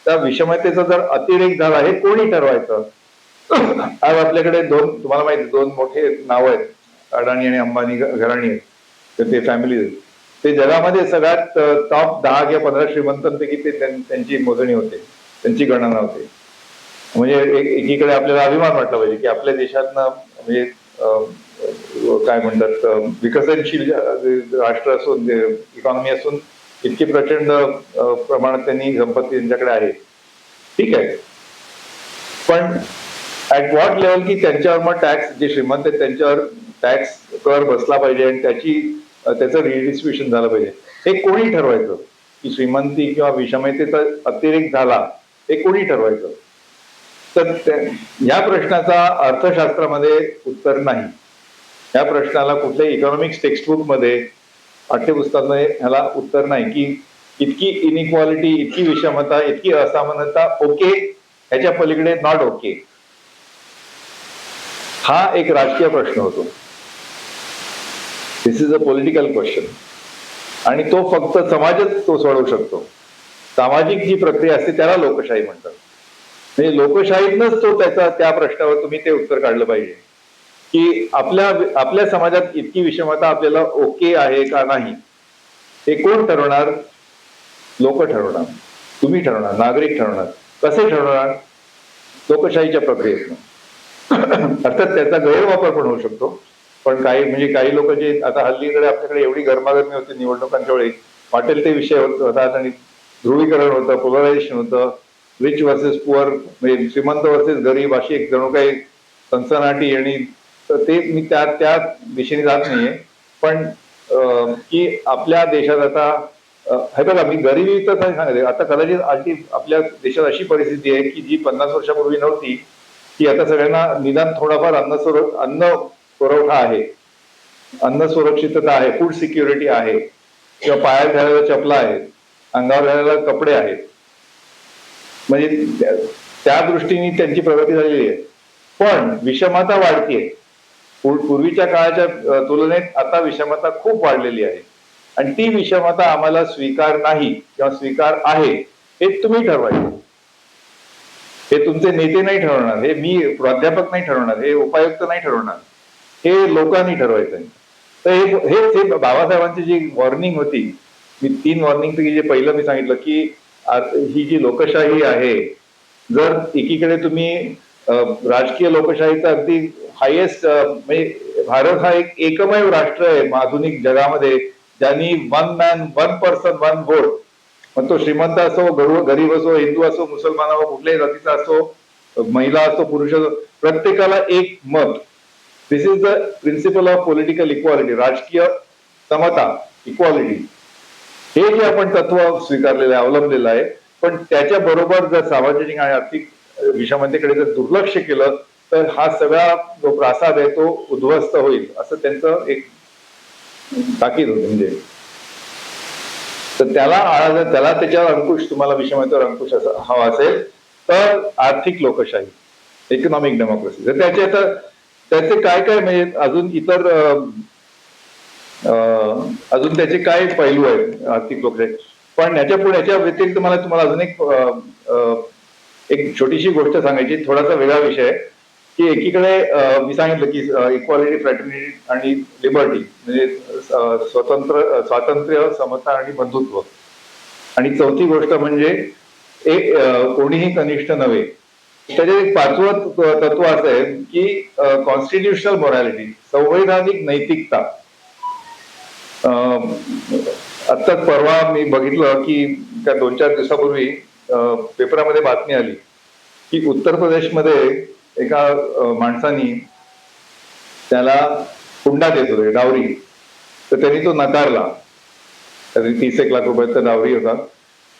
त्या विषमतेचा जर अतिरेक झाला हे कोणी ठरवायचं? आज आपल्याकडे तुम्हाला माहिती दोन मोठे नाव आहेत, अडाणी आणि अंबानी घराणी आहेत, तर ते फॅमिली आहेत. ते जगामध्ये सगळ्यात टॉप 10 किंवा 15 श्रीमंतांपैकी ते त्यांची मोजणी होते, त्यांची गणना होते. म्हणजे एकीकडे आपल्याला अभिमान वाटला पाहिजे की आपल्या देशातनं म्हणजे काय म्हणतात विकसनशील राष्ट्र असून, इकॉनॉमी असून इतकी प्रचंड प्रमाणात त्यांनी संपत्ती त्यांच्याकडे आहे. ठीक आहे, पण ऍट व्हॉट लेवल की त्यांच्यावर मग टॅक्स, जे श्रीमंत आहेत त्यांच्यावर टॅक्स कर बसला पाहिजे आणि त्याचं रिडिस्ट्रिब्युशन झालं पाहिजे. हे कोणी ठरवायचं की श्रीमंती किंवा विषमतेचा अतिरेक झाला, हे कोणी ठरवायचं? तर या प्रश्नाचा अर्थशास्त्रामध्ये उत्तर नाही. या प्रश्नाला कुठल्याही इकॉनॉमिक्स टेक्स्टबुक मध्ये, पाठ्यपुस्तकामध्ये ह्याला उत्तर नाही की इतकी इनइक्वालिटी, इतकी विषमता, इतकी असमानता ओके, ह्याच्या पलीकडे नॉट ओके. हा एक राजकीय प्रश्न होतो. दिस इज अ पॉलिटिकल क्वेश्चन, आणि तो फक्त समाजच तो सोडवू शकतो. सामाजिक जी प्रक्रिया असते त्याला लोकशाही म्हणतात. म्हणजे लोकशाहीतनच तो त्या प्रश्नावर तुम्ही ते उत्तर काढलं पाहिजे की आपल्या समाजात इतकी विषमता आपल्याला ओके आहे का नाही, हे कोण ठरवणार? लोक ठरवणार, तुम्ही ठरवणार, नागरिक ठरवणार. कसे ठरवणार? लोकशाहीच्या प्रक्रियेतून. अर्थात त्याचा गैरवापर पण होऊ शकतो, पण काही लोक जे आता हल्लीकडे आपल्याकडे एवढी गरमागरमी होती निवडणुकांच्या वेळी, वाटेल ते विषय होतात आणि ध्रुवीकरण होतं, पोलरायझेशन होतं, रिच वर्सेस पुअर, म्हणजे श्रीमंत वर्सेस गरीब, अशी एक जणू काही सनसनाटी. आणि ते मी त्या दिशेने जात नाहीये, पण की आपल्या देशात आता हे बघा, मी गरिबी तर काय सांगितलं, आता कदाचित आपल्या देशात अशी परिस्थिती आहे की जी 50 वर्षापूर्वी नव्हती, की आता सगळ्यांना निदान थोडाफार अन्न पुरवठा आहे, अन्न सुरक्षितता आहे, फूड सिक्युरिटी आहे, किंवा पायात घालायला चपला आहेत, अंगावर घालायला कपडे आहेत. म्हणजे त्या दृष्टीने त्यांची प्रगती झालेली आहे. पण विषमता वाढतीये. पूर्वीच्या काळाच्या तुलनेत आता विषमता खूप वाढलेली आहे, आणि ती विषमता आम्हाला स्वीकार नाही किंवा स्वीकार आहे हे तुम्ही ठरवायचं. हे तुमचे नेते नाही ठरवणार, हे मी प्राध्यापक नाही ठरवणार, हे उपायुक्त नाही ठरवणार, हे लोकांनी ठरवायचं आहे. तर हे बाबासाहेबांची जी वॉर्निंग होती, मी 3 वॉर्निंग पैकी जे पहिलं मी सांगितलं की ही जी लोकशाही आहे, जर एकीकडे तुम्ही राजकीय लोकशाहीचा अगदी हायेस्ट, म्हणजे भारत हा एकमेव राष्ट्र आहे आधुनिक जगामध्ये ज्यांनी 1 मॅन 1 पर्सन 1 वोट, मग तो श्रीमंत असो, गरीब असो, हिंदू असो, मुसलमान असो, कुठल्याही जातीचा असो, महिला असो, पुरुष असो, प्रत्येकाला एक मत. This is the principle of political equality, राजकीय समता, इक्वालिटी. हे जे आपण तत्व स्वीकारलेलं आहे, अवलंबलेलं आहे. पण त्याच्या बरोबर जर सामाजिक आणि आर्थिक विषमतेकडे जर दुर्लक्ष केलं तर हा सगळा जो प्रासाद आहे तो उद्ध्वस्त होईल, असं त्यांचं एक ताकीद होते. म्हणजे तर त्याला त्याच्यावर अंकुश, तुम्हाला विषमतेवर अंकुश हवा असेल तर आर्थिक लोकशाही, इकॉनॉमिक डेमोक्रेसी. तर त्याचे काय काय म्हणजे अजून इतर अजून त्याचे काय पैलू आहेत आर्थिक लोकशाही. पण याच्या व्यतिरिक्त मला तुम्हाला अजून एक छोटीशी गोष्ट सांगायची, थोडासा वेगळा विषय आहे की एकीकडे मी सांगितलं की इक्वालिटी, फ्रॅटर्निटी आणि लिबर्टी म्हणजे स्वातंत्र्य, समता आणि बंधुत्व. आणि चौथी गोष्ट म्हणजे कोणीही कनिष्ठ नव्हे. त्याच्यात एक पाचवं तत्व असं आहे की कॉन्स्टिट्युशनल मोरॅलिटी, संवैधानिक नैतिकता. आत्ताच परवा मी बघितलं की त्या 2-4 दिवसापूर्वी पेपरामध्ये बातमी आली की उत्तर प्रदेशमध्ये एका माणसानी त्याला हुंडा देत होते, डावरी, तर त्यांनी तो नकारला. तरी 30-1 लाख रुपयाचा डावरी होता.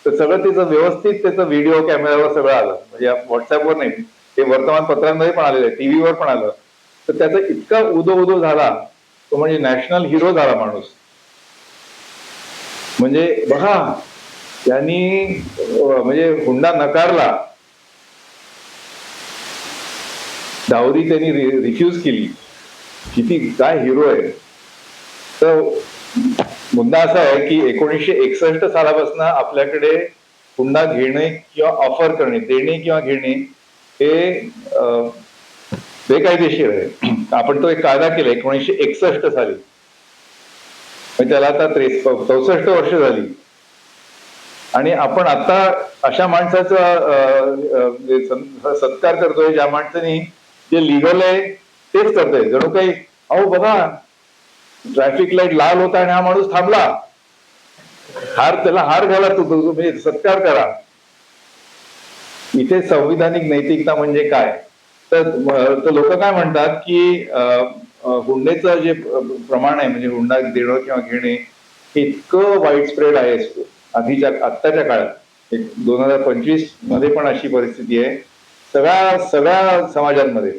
तर सगळं त्याचं व्यवस्थित त्याचं व्हिडिओ कॅमेरावर सगळं आलं, म्हणजे व्हॉट्सअपवर नाही, ते वर्तमानपत्रांमध्ये पण आलेलं आहे, टीव्हीवर पण आलं. तर त्याचा इतका उदो झाला, तो म्हणजे नॅशनल हिरो झाला माणूस. म्हणजे बघा, त्यांनी म्हणजे हुंडा नकारला, डावरी त्यांनी रिफ्यूज केली. किती काय हिरो आहे. तर मुद्दा असा आहे की 1961 सालापासून आपल्याकडे हुंडा घेणे किंवा ऑफर करणे, देणे किंवा घेणे हे बेकायदेशीर आहे. आपण तो एक कायदा केला 1961 साली, त्याला आता 64 वर्ष झाली. आणि आपण आता अशा माणसाचा सत्कार करतोय ज्या माणसाने जे लिगल आहे तेच करतोय. जणू काही अहो बघा, ट्रॅफिक लाईट लाल होता आणि हा माणूस थांबला, त्याला हार घाला, तुम्ही सत्कार करा. इथे संविधानिक नैतिकता म्हणजे काय? तर लोक काय म्हणतात की हुंड्याचं जे प्रमाण आहे, म्हणजे हुंडा देणं किंवा घेणे इतकं वाईड स्प्रेड आहे आत्ताच्या काळात. 2025 मध्ये पण अशी परिस्थिती आहे सगळ्या समाजांमध्ये,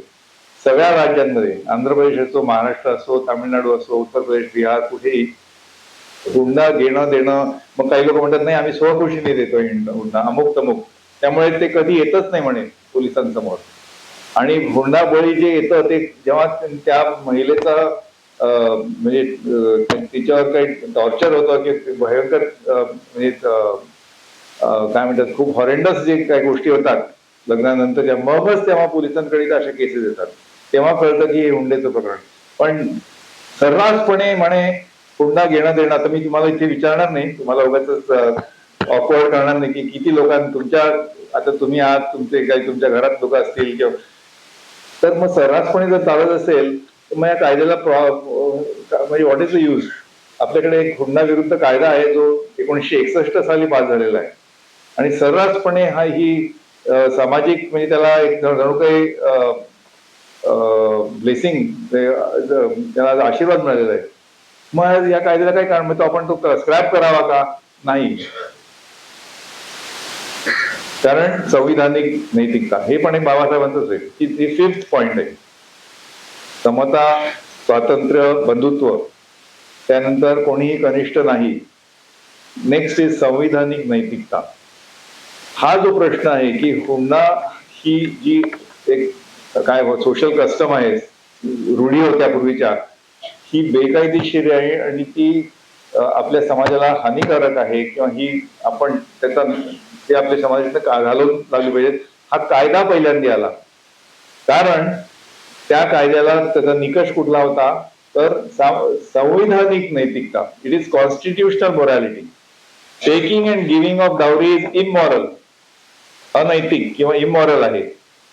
सगळ्या राज्यांमध्ये, आंध्र प्रदेश असो, महाराष्ट्र असो, तामिळनाडू असो, उत्तर प्रदेश, बिहार, कुठेही हुंडा घेणं देणं. मग काही लोक म्हणतात नाही, आम्ही स्वखुशीने देतोय हुंडा, अमुक तमुक, त्यामुळे ते कधी येतच नाही म्हणे पोलिसांसमोर. आणि हुंडाबळी जे येतं ते जेव्हा त्या महिलेचा म्हणजे तिच्यावर काही टॉर्चर होतं की भयंकर म्हणजे काय म्हणतात, खूप हॉरेंडस जे काही गोष्टी होतात लग्नानंतरच्या, मगच तेव्हा पोलिसांकडे अशा केसेस येतात. तेव्हा कळतं की हे हुंड्याचं प्रकरण. पण सर्रासपणे म्हणे हुंडा घेणं देणं, आता मी तुम्हाला इथे विचारणार नाही, तुम्हाला उगाच ऑकवर्ड करणार नाही की किती लोकांना आता तुम्ही आहात, तुमचे काही तुमच्या घरात लोक असतील किंवा, तर मग सर्रासपणे जर चालत असेल तर मग या कायद्याला म्हणजे व्हॉट इज द यूज? आपल्याकडे एक हुंडा विरुद्ध कायदा आहे जो 1961 साली पास झालेला आहे. आणि सर्रासपणे ही सामाजिक, म्हणजे त्याला एक जणू काही ब्लेसिंग, त्याला आशीर्वाद मिळालेला आहे. मग या कायद्याला काय कारण, मग आपण तो स्क्रॅप करावा का? नाही. कारण संविधानिक नैतिकता हे पण एक बाबासाहेबांचंच आहे की 5th पॉइंट आहे. समता, स्वातंत्र्य, बंधुत्व, त्यानंतर कोणीही कनिष्ठ नाही. नेक्स्ट इज संविधानिक नैतिकता. हा जो प्रश्न आहे की हुंडा ही जी एक काय सोशल कस्टम आहे, रूढी होत्या पूर्वीच्या, ही बेकायदेशीर आहे आणि ती आपल्या समाजाला हानिकारक आहे, किंवा ही आपण ते आपल्या समाजात घालून लावली पाहिजे. हा कायदा पहिल्यांदा आला, कारण त्या कायद्याला त्याचा निकष कुठला होता, तर संवैधानिक नैतिकता. It is constitutional morality. Taking and giving of dowry is immoral, अनैतिक किंवा इमॉरल आहे.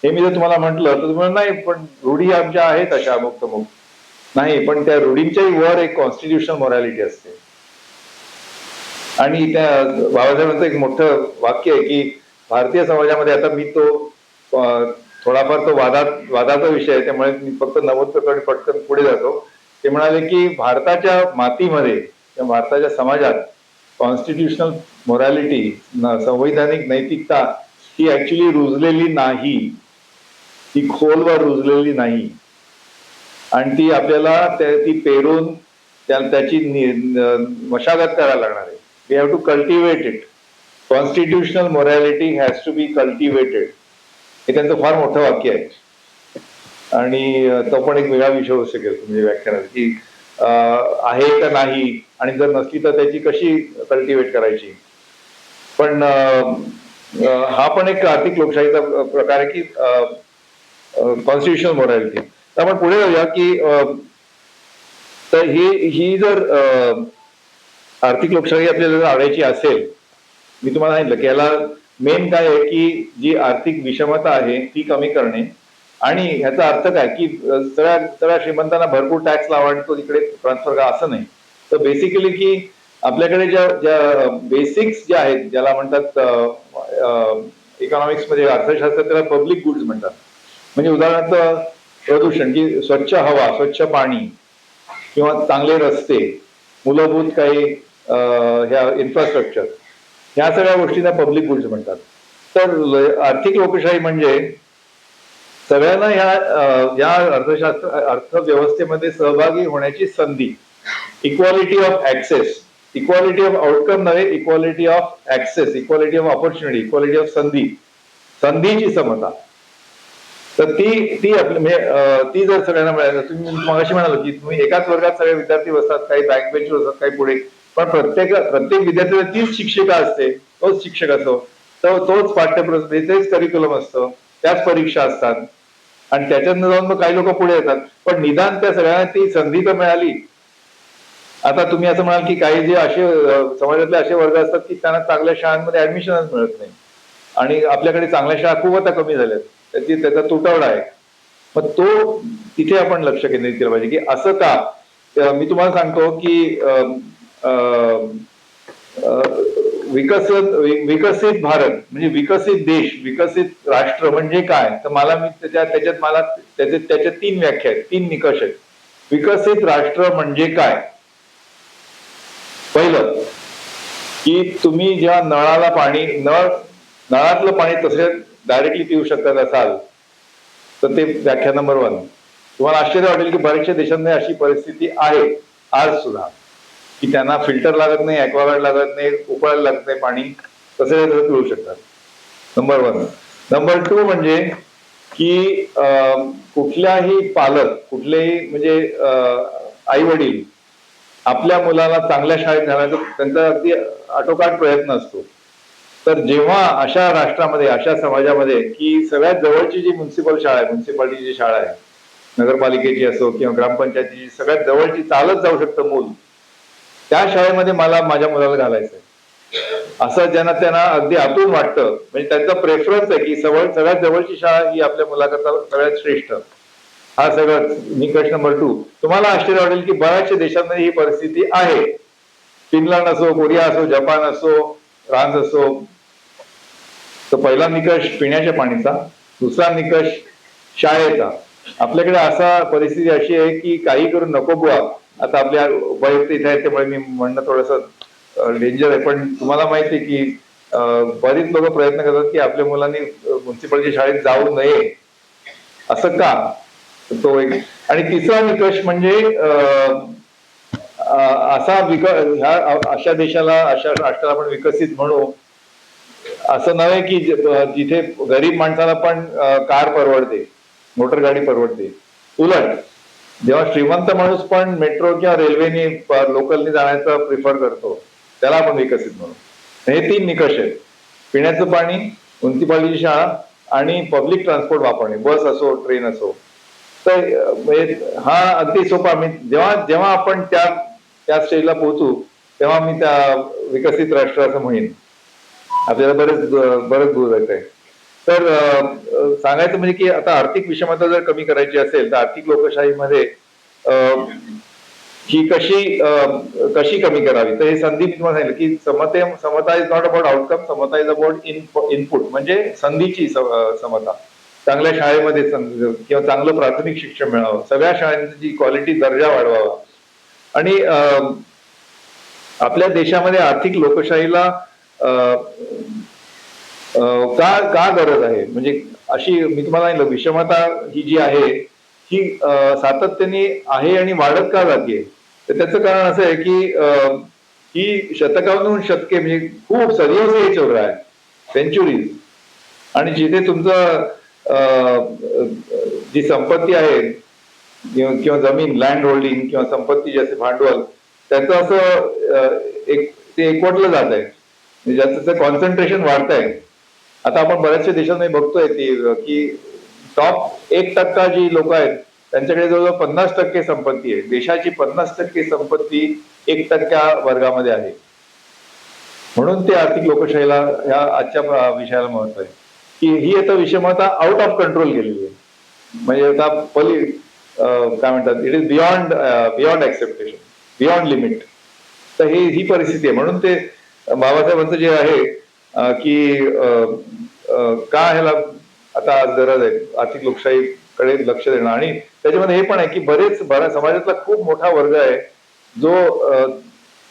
हे मी जर तुम्हाला म्हटलं तर तुम्हाला नाही, पण रूढी आमच्या आहेत अशा अमुक तमुक. नाही, पण त्या रूढींच्याही वर एक कॉन्स्टिट्युशनल मोरॅलिटी असते. आणि त्या बाबासाहेबांचं एक मोठं वाक्य आहे की भारतीय समाजामध्ये, आता मी थोडाफार तो वादाचा विषय आहे त्यामुळे मी फक्त नमूद करतो आणि पटकन पुढे जातो. ते म्हणाले की भारताच्या मातीमध्ये किंवा भारताच्या समाजात कॉन्स्टिट्युशनल मोरॅलिटी, संवैधानिक नैतिकता ही ऍक्च्युली रुजलेली नाही, ती खोलवर रुजलेली नाही. आणि ती आपल्याला ती पेरून त्याची मशागत करायला लागणार आहे. We have to cultivate it. Constitutional morality has to be cultivated. हे त्यांचं फार मोठं वाक्य आहे आणि तो पण एक वेगळा विषय होऊ शकेल म्हणजे व्याख्यानात की आहे का नाही आणि जर नसली तर त्याची कशी कल्टिवेट करायची. पण हा पण एक आर्थिक लोकशाहीचा प्रकार आहे की कॉन्स्टिट्युशनल मोरॅलिटी. तर आपण पुढे जाऊया की तर ही जर आर्थिक लोकशाही आपल्याला जर आणायची असेल, मी तुम्हाला सांगितलं की याला मेन काय आहे की जी आर्थिक विषमता आहे ती कमी करणे. आणि ह्याचा अर्थ काय की सगळ्या श्रीमंतांना भरपूर टॅक्स लावा आणि तो तिकडे ट्रान्सफर करा असं नाही. तर बेसिकली की आपल्याकडे ज्या बेसिक्स ज्या आहेत ज्याला म्हणतात इकॉनॉमिक्स मध्ये अर्थशास्त्रात त्याला पब्लिक गुड्स म्हणतात. म्हणजे उदाहरणार्थ प्रदूषण की स्वच्छ हवा, स्वच्छ पाणी किंवा चांगले रस्ते, मूलभूत काही ह्या इन्फ्रास्ट्रक्चर, ह्या सगळ्या गोष्टींना पब्लिक गुड्स म्हणतात. तर आर्थिक लोकशाही म्हणजे सगळ्यांना या अर्थव्यवस्थेमध्ये सहभागी होण्याची संधी. Equality of access, equality of outcome नव्हे, equality of access, equality of opportunity, equality of संधी, संधीची समता. तर ती ती जर सगळ्यांना मिळाली, तुम्ही मगाशी म्हणाल की तुम्ही एकाच वर्गात सगळे विद्यार्थी बसतात, काही बॅक बेंचवर असतात, काही पुढे, पण प्रत्येक विद्यार्थ्याला तीच शिक्षिका असते, तोच शिक्षक असतो, तोच पाठ्यपुस्तक, तेच करिक्युलम असतं, त्याच परीक्षा असतात आणि त्याच्यातनं जाऊन मग काही लोक पुढे येतात. पण निदान त्या सगळ्यांना ती संधी तर मिळाली. आता तुम्ही असं म्हणाल की काही जे असे समाजातले असे वर्ग असतात की त्यांना चांगल्या शाळांमध्ये ऍडमिशनच मिळत नाही आणि आपल्याकडे चांगल्या शाळा खूप आता कमी झाल्यात, त्याचा तुटवडा आहे. मग तो तिथे आपण लक्ष केंद्रित केलं पाहिजे की असं का. मी तुम्हाला सांगतो की विकसित भारत म्हणजे विकसित देश, विकसित राष्ट्र म्हणजे काय, तर मी त्याच्यात 3 व्याख्या आहेत, 3 निकष आहेत. विकसित राष्ट्र म्हणजे काय. पहिलं की तुम्ही जेव्हा नळातलं पाणी तसे डायरेक्टली पिऊ शकत असाल तर ते व्याख्या नंबर 1. तुम्हाला आश्चर्य वाटेल की बऱ्याचशा देशांमध्ये अशी परिस्थिती आहे आज सुद्धा की त्यांना फिल्टर लागत नाही, ऍक्वागार्ड लागत नाही, उकळायला लागत नाही पाणी, तसे पिऊ शकतात. नंबर 1. नंबर 2 म्हणजे की कुठल्याही पालक, कुठलेही म्हणजे आई वडील आपल्या मुलाला चांगल्या शाळेत घालायचा त्यांचा अगदी आटोकाट प्रयत्न असतो. तर जेव्हा अशा राष्ट्रामध्ये, अशा समाजामध्ये की सगळ्यात जवळची जी म्युन्सिपल शाळा आहे, म्युन्सिपालिटीची शाळा आहे, नगरपालिकेची असो किंवा ग्रामपंचायतीची, सगळ्यात जवळची चालत जाऊ शकतं मूल, त्या शाळेमध्ये मला माझ्या मुलाला घालायचंय असं त्यांना अगदी आतून वाटतं. म्हणजे त्यांचा प्रेफरन्स आहे की सगळ्यात जवळची शाळा ही आपल्या मुलाकरता सगळ्यात श्रेष्ठ. हा सगळं निकष नंबर 2. तुम्हाला आश्चर्य वाटेल की बऱ्याचशा देशांमध्ये ही परिस्थिती आहे. फिनलंड असो, कोरिया असो, जपान असो, फ्रान्स असो. तर पहिला निकष पिण्याच्या पाणीचा, दुसरा निकष शाळेचा. आपल्याकडे असा परिस्थिती अशी आहे की काही करून नको बुवा. आता आपल्या उपयुक्त इथे आहे त्यामुळे मी म्हणणं थोडंसं डेंजर आहे, पण तुम्हाला माहिती आहे की बरीच लोक प्रयत्न करतात की आपल्या मुलांनी म्युन्सिपलच्या शाळेत जाऊ नये. असं का, तो एक. आणि तिसरा निकष म्हणजे अशा देशाला, अशा राष्ट्राला आपण विकसित म्हणू असं नव्हे की जिथे गरीब माणसाला पण कार परवडते, मोटर गाडी परवडते. उलट जेव्हा श्रीमंत माणूस पण मेट्रो किंवा रेल्वेने, लोकलने जाण्याचा प्रिफर करतो, त्याला आपण विकसित म्हणू. हे 3 निकष आहेत. पिण्याचं पाणी, म्युन्सिपालिटीची शाळा आणि पब्लिक ट्रान्सपोर्ट वापरणे, बस असो, ट्रेन असो. तर हा अगदी सोपा. जेव्हा आपण त्या स्टेजला पोहोचू तेव्हा मी त्या विकसित राष्ट्र असं म्हणेन. आपल्याला बरंच दूर जायचं आहे. तर सांगायचं म्हणजे की आता आर्थिक विषमता जर कमी करायची असेल तर आर्थिक लोकशाहीमध्ये ही कशी कमी करावी. तर हे संधी मी तुम्हाला सांगितलं की समता इज नॉट अबाउट आउटकम, समता इज अबाउट इनपुट. म्हणजे संधीची समता. चांगल्या शाळेमध्ये किंवा चांगलं प्राथमिक शिक्षण मिळावं, सगळ्या शाळांची क्वालिटी, दर्जा वाढवावा. आणि आपल्या देशामध्ये आर्थिक लोकशाहीला का गरज आहे. म्हणजे अशी मी तुम्हाला सांगितलं विषमता ही जी आहे ही सातत्याने आहे आणि वाढत का जाते. तर त्याचं कारण असं आहे की ही शतकाहून शतके म्हणजे खूप सदियों से ये चल रहा है, सेंचुरीज. आणि जिथे तुमचं जी संपत्ती आहे किंवा जमीन, लँड होल्डिंग किंवा संपत्ती ज्याचे भांडवल, त्याचं असं एक ते एकवटलं जात आहे, म्हणजे ज्याचं कॉन्सन्ट्रेशन वाढत आहे. आता आपण बऱ्याचशा देशांमध्ये बघतोय की टॉप 1% जी लोक आहेत त्यांच्याकडे जवळजवळ 50% संपत्ती आहे. देशाची 50% संपत्ती 1% वर्गामध्ये आहे. म्हणून ते आर्थिक लोकशाहीला ह्या आजच्या विषयाला महत्व आहे की ही आता विषमता आउट ऑफ कंट्रोल गेलेली आहे. म्हणजे आता काय म्हणतात, it is beyond acceptation, beyond limit. तर ही परिस्थिती आहे. म्हणून ते बाबासाहेबांचं जे आहे की का ह्याला आता आज गरज आहे आर्थिक लोकशाहीकडे लक्ष देणं. आणि त्याच्यामध्ये हे पण आहे की बऱ्या समाजातला खूप मोठा वर्ग आहे जो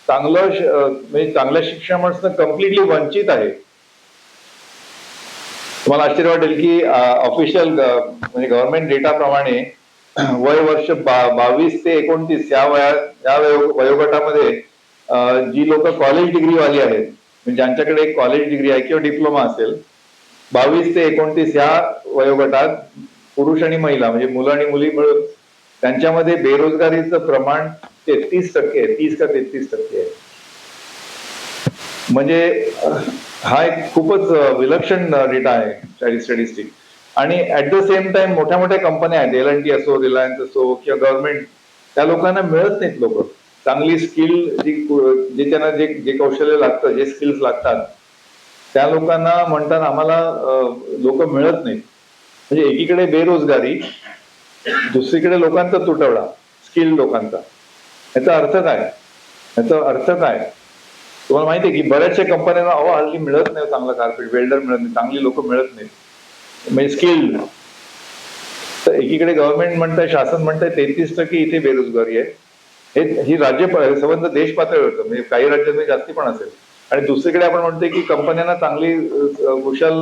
म्हणजे चांगल्या शिक्षणापासून कम्प्लिटली वंचित आहे. तुम्हाला आश्चर्य वाटेल की ऑफिशियल म्हणजे गव्हर्नमेंट डेटा प्रमाणे वय वर्ष 22 ते 29 या वयोगटामध्ये जी लोक कॉलेज डिग्री वाली आहेत, म्हणजे ज्यांच्याकडे एक कॉलेज डिग्री आहे किंवा डिप्लोमा असेल, 22 ते 29 या वयोगटात पुरुष आणि महिला म्हणजे मुलं आणि मुली मिळून त्यांच्यामध्ये बेरोजगारीचं प्रमाण 33% आहे. 30 का 33% आहे. म्हणजे हा एक खूपच विलक्षण डेटा आहे स्टॅटिस्टिक. आणि ऍट द सेम टाइम मोठ्या मोठ्या कंपन्या आहेत, L&T असो, रिलायन्स असो किंवा गव्हर्नमेंट, त्या लोकांना मिळत नाहीत लोक चांगली स्किल जे त्यांना जे कौशल्य लागतं, जे स्किल्स लागतात, त्या लोकांना म्हणतात आम्हाला लोक मिळत नाहीत. म्हणजे एकीकडे बेरोजगारी, दुसरीकडे लोकांचा तुटवडा, स्किल लोकांचा. याचा अर्थ काय? तुम्हाला माहिती आहे की बऱ्याचशा कंपन्यांना हल्ली मिळत नाही चांगला कार्पेट, वेल्डर मिळत नाही, चांगली लोक मिळत नाहीत, म्हणजे स्किल्ड. तर एकीकडे गव्हर्नमेंट म्हणतंय, शासन म्हणतंय 33% इथे बेरोजगारी आहे. ही संबंध देश पातळीवर, म्हणजे काही राज्यांमध्ये जास्ती पण असेल. आणि दुसरीकडे आपण म्हणतोय की कंपन्यांना चांगली कुशल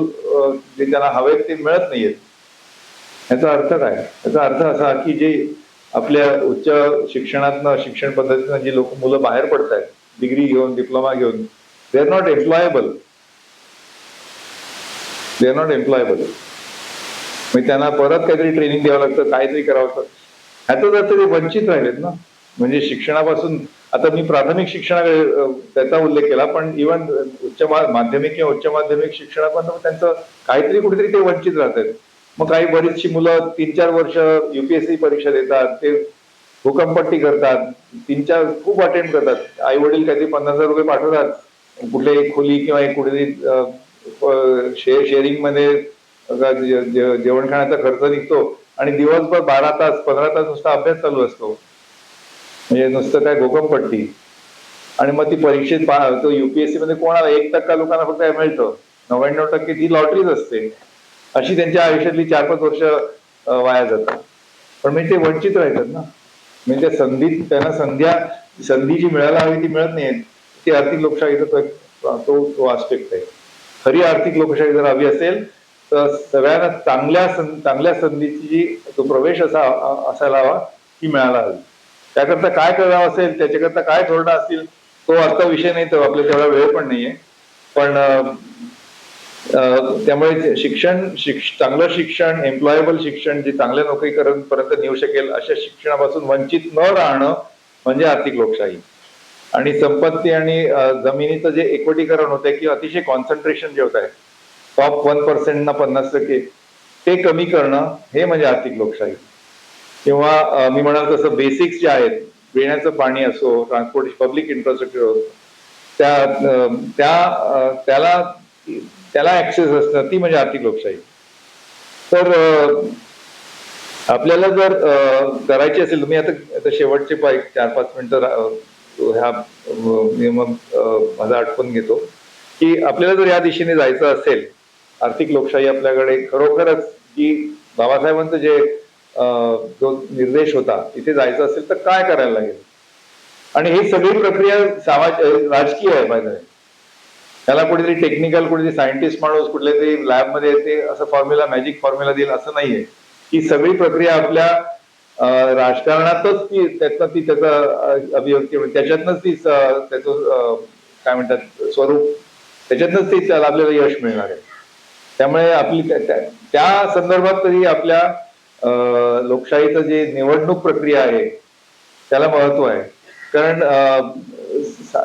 जे त्यांना हवेत ते मिळत नाहीयेत. याचा अर्थ काय? याचा अर्थ असा की जे आपल्या उच्च शिक्षण पद्धतीनं जी मुलं बाहेर पडत आहेत डिग्री घेऊन, डिप्लोमा घेऊन, दे आर नॉट एम्प्लॉयबल. म्हणजे त्यांना परत काहीतरी ट्रेनिंग द्यावं लागतं, काहीतरी करावं लागतं. ह्याचाच अर्थ ते वंचित राहिलेत ना. म्हणजे शिक्षणापासून, आता मी प्राथमिक शिक्षणाकडे त्याचा उल्लेख केला, पण इव्हन माध्यमिक किंवा उच्च माध्यमिक शिक्षणापासून त्यांचं काहीतरी कुठेतरी ते वंचित राहतात. मग काही बरीचशी मुलं 3-4 वर्ष UPSC परीक्षा देतात, ते भूकंपट्टी करतात, 3-4 खूप अटेम्प्ट करतात. आई वडील काहीतरी 50,000 रुपये पाठवतात, कुठे एक खोली किंवा एक कुठेतरी शेअरिंग मध्ये जेवण खाण्याचा खर्च निघतो आणि दिवसभर 12 तास 15 तास नुसता अभ्यास चालू असतो, म्हणजे नुसतं काय घोकंपट्टी. आणि मग ती परीक्षेत तो UPSC मध्ये कोणाला 1% लोकांना फक्त मिळतं, 99% ती लॉटरीच असते. अशी त्यांच्या आयुष्यातली 4-5 वर्ष वाया जातात. पण म्हणजे ते वंचित राहतात ना. म्हणजे त्यांना संधी जी मिळायला हवी ती मिळत नाही. ती आर्थिक लोकशाहीचा तो आस्पेक्ट आहे. खरी आर्थिक लोकशाही जर हवी असेल तर सगळ्यांना चांगल्या संधीची जी तो प्रवेश असायला हवा, ती मिळायला हवी. त्याकरता काय करावं असेल, त्याच्याकरता काय धोरणं असतील, तो आजचा विषय नाही, तर आपल्या तेवढा वेळ पण नाहीये. पण त्यामुळे चांगलं शिक्षण, एम्प्लॉयबल शिक्षण, जे चांगल्या नोकरीपर्यंत नेऊ शकेल अशा शिक्षणापासून वंचित न राहणं म्हणजे आर्थिक लोकशाही. आणि संपत्ती आणि जमिनीचं जे एकवटीकरण होत आहे किंवा अतिशय कॉन्सन्ट्रेशन जे होत आहे, टॉप 1% ना 50%, ते कमी करणं हे म्हणजे आर्थिक लोकशाही. किंवा मी म्हणाल तसं बेसिक्स जे आहेत, पिण्याचं पाणी असो, ट्रान्सपोर्टेशन, पब्लिक इन्फ्रास्ट्रक्चर, त्याला ऍक्सेस असणं, ती म्हणजे आर्थिक लोकशाही. तर आपल्याला जर करायची असेल, तुम्ही आता शेवटचे 4-5 मिनिटं ह्या मग माझा आठवण घेतो की आपल्याला जर या दिशेने जायचं असेल, आर्थिक लोकशाही आपल्याकडे खरोखरच की बाबासाहेबांचं जे जो निर्देश होता तिथे जायचं असेल तर काय करायला लागेल. आणि ही सगळी प्रक्रिया राजकीय आहे पाहिजे. त्याला कुठेतरी टेक्निकल, कुठेतरी सायंटिस्ट माणूस कुठल्या तरी लॅबमध्ये ते असं मॅजिक फॉर्म्युला देईल असं नाहीये. ही सगळी प्रक्रिया आपल्या राजकारणातच त्याचा अभिव्यक्ती होईल, त्याच्यातनंच त्याचं काय म्हणतात स्वरूप, त्याच्यातनंच त्याला आपल्याला यश मिळणार आहे. त्यामुळे आपली त्या संदर्भात तरी आपल्या लोकशाहीचं जे निवडणूक प्रक्रिया आहे त्याला महत्व आहे. कारण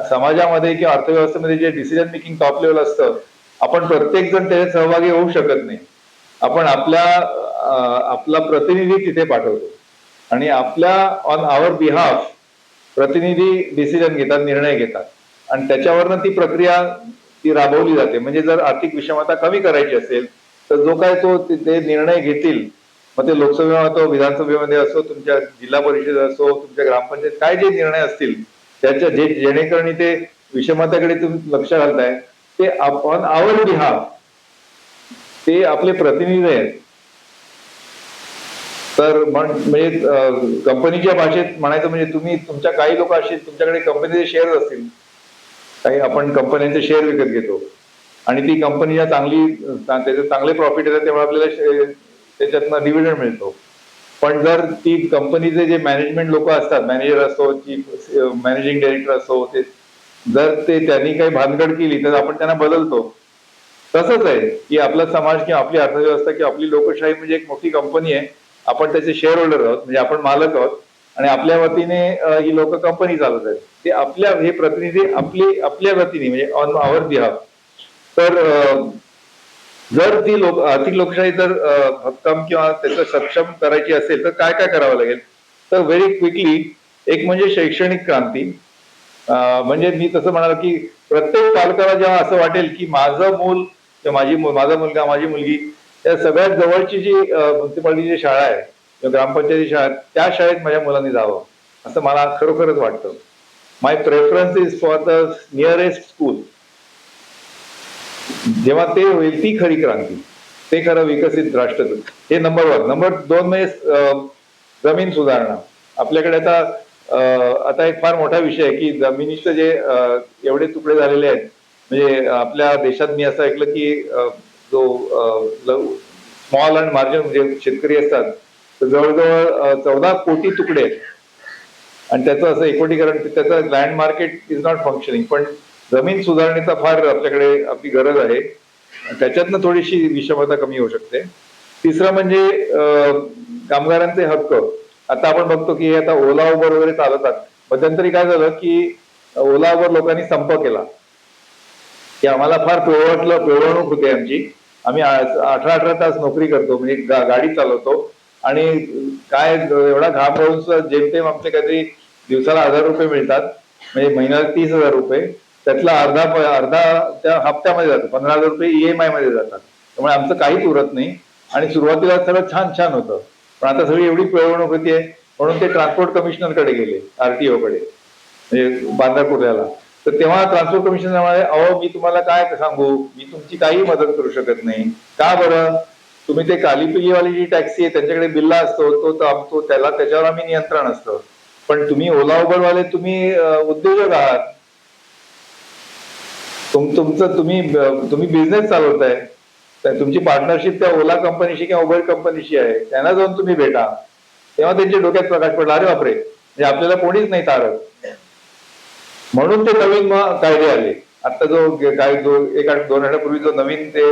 समाजामध्ये किंवा अर्थव्यवस्थेमध्ये जे डिसिजन मेकिंग टॉप लेवल असतं, आपण प्रत्येक जण त्याच्यात सहभागी होऊ शकत नाही. आपण आपला प्रतिनिधी तिथे पाठवतो आणि आपल्या ऑन आवर बिहाफ प्रतिनिधी डिसिजन घेतात, निर्णय घेतात आणि त्याच्यावरनं ती प्रक्रिया ती राबवली जाते. म्हणजे जर आर्थिक विषमता कमी करायची असेल तर जो काय ते निर्णय घेतील, मग ते लोकसभेमध्ये विधानसभेमध्ये असो, तुमच्या जिल्हा परिषद असो, तुमच्या ग्रामपंचायत, काय जे निर्णय असतील त्याच्या जेणेकरून ते विषमताकडे तुम्ही लक्ष घालताय, ते ऑन आवर बिहाफ ते आपले प्रतिनिधी आहेत. तर म्हणजे कंपनीच्या भाषेत म्हणायचं म्हणजे तुमच्या काही लोक असे तुमच्याकडे कंपनीचे शेअर असतील, काही आपण कंपन्यांचे शेअर विकत घेतो आणि ती कंपनीला त्याचे चांगले प्रॉफिट येतात, तेव्हा आपल्याला त्याच्यातनं डिव्हिडंड मिळतो. पण जर ती कंपनीचे जे मॅनेजमेंट लोक असतात, मॅनेजर असो, चीफ मॅनेजिंग डायरेक्टर असो, जर त्यांनी काही भानगड केली तर आपण त्यांना बदलतो. तसंच आहे की आपला समाज किंवा आपली अर्थव्यवस्था किंवा आपली लोकशाही म्हणजे एक मोठी कंपनी आहे. आपण त्याचे शेअर होल्डर आहोत, म्हणजे आपण मालक आहोत आणि आपल्या वतीने ही लोक कंपनी चालवत आहेत. ते हे प्रतिनिधी आपल्या वतीने म्हणजे ऑन आवर बिहाफ. तर जर ती आर्थिक लोकशाही जर भक्कम किंवा त्याचं सक्षम करायची असेल तर काय काय करावं लागेल, तर व्हेरी क्विकली एक म्हणजे शैक्षणिक क्रांती. म्हणजे मी तसं म्हणाल की प्रत्येक पालकाला जेव्हा असं वाटेल की माझं मूल किंवा माझा मुलगा, माझी मुलगी त्या सगळ्यात जवळची जी म्युन्सिपालिटीची शाळा आहे किंवा ग्रामपंचायती शाळा, त्या शाळेत माझ्या मुलांनी जावं असं मला खरोखरच वाटतं. My preference is for the nearest school. जेव्हा ते होईल ती खरी क्रांती, ते खरं विकसित राष्ट्र. हे नंबर 1. नंबर 2 म्हणजे जमीन सुधारणा. आपल्याकडे आता एक फार मोठा विषय आहे की जमिनीचे जे एवढे तुकडे झालेले आहेत. म्हणजे आपल्या देशात मी असं ऐकलं की जो स्मॉल अँड मार्जिन म्हणजे शेतकरी असतात तर जवळजवळ 14 कोटी तुकडे आहेत आणि त्याचं असं एकवटीकरण, त्याचं land market is not functioning. पण जमीन सुधारणेचा फार आपल्याकडे आपली गरज आहे, त्याच्यातनं थोडीशी विषमता कमी होऊ शकते. तिसरं म्हणजे कामगारांचे हक्क. आता आपण बघतो की आता ओला उबर वगैरे चालवतात. मध्यंतरी काय झालं की ओला उबर लोकांनी संप केला की आम्हाला फार पिळवणूक होते आमची, आम्ही 18 तास नोकरी करतो, म्हणजे गाडी चालवतो आणि काय एवढा घाम पळून जेमतेम आमचे काहीतरी दिवसाला 1000 रुपये मिळतात, म्हणजे महिन्याला 30,000 रुपये, त्यातला अर्धा त्या हप्त्यामध्ये जातो, 15,000 रुपये EMI मध्ये जातात. त्यामुळे आमचं काहीच उरत नाही आणि सुरुवातीला सगळं छान होतं. पण आता सगळी एवढी पिळवणूक होतीये म्हणून ते ट्रान्सपोर्ट कमिशनरकडे गेले, RTO कडे, म्हणजे बांद्रापूरला. तर तेव्हा ट्रान्सपोर्ट कमिशनर म्हणाले, अहो मी तुम्हाला काय सांगू, मी तुमची काही मदत करू शकत नाही. का बरं? तुम्ही ते कालीपिलीवाली जी टॅक्सी आहे त्यांच्याकडे बिल्ला असतो, त्याच्यावर आम्ही नियंत्रण असतं. पण तुम्ही ओला उबरवाले तुम्ही उद्योजक आहात, तुम्ही बिझनेस चालवताय, तुमची पार्टनरशिप त्या ओला कंपनीशी किंवा उबर कंपनीशी आहे, त्यांना जाऊन तुम्ही भेटा. तेव्हा त्यांच्या डोक्यात प्रकाश पडला, अरे बापरे, म्हणजे आपल्याला कोणीच नाही तारक. म्हणून ते नवीन कायदे आले. आता जो 1-2 आठवड्यापूर्वी जो नवीन ते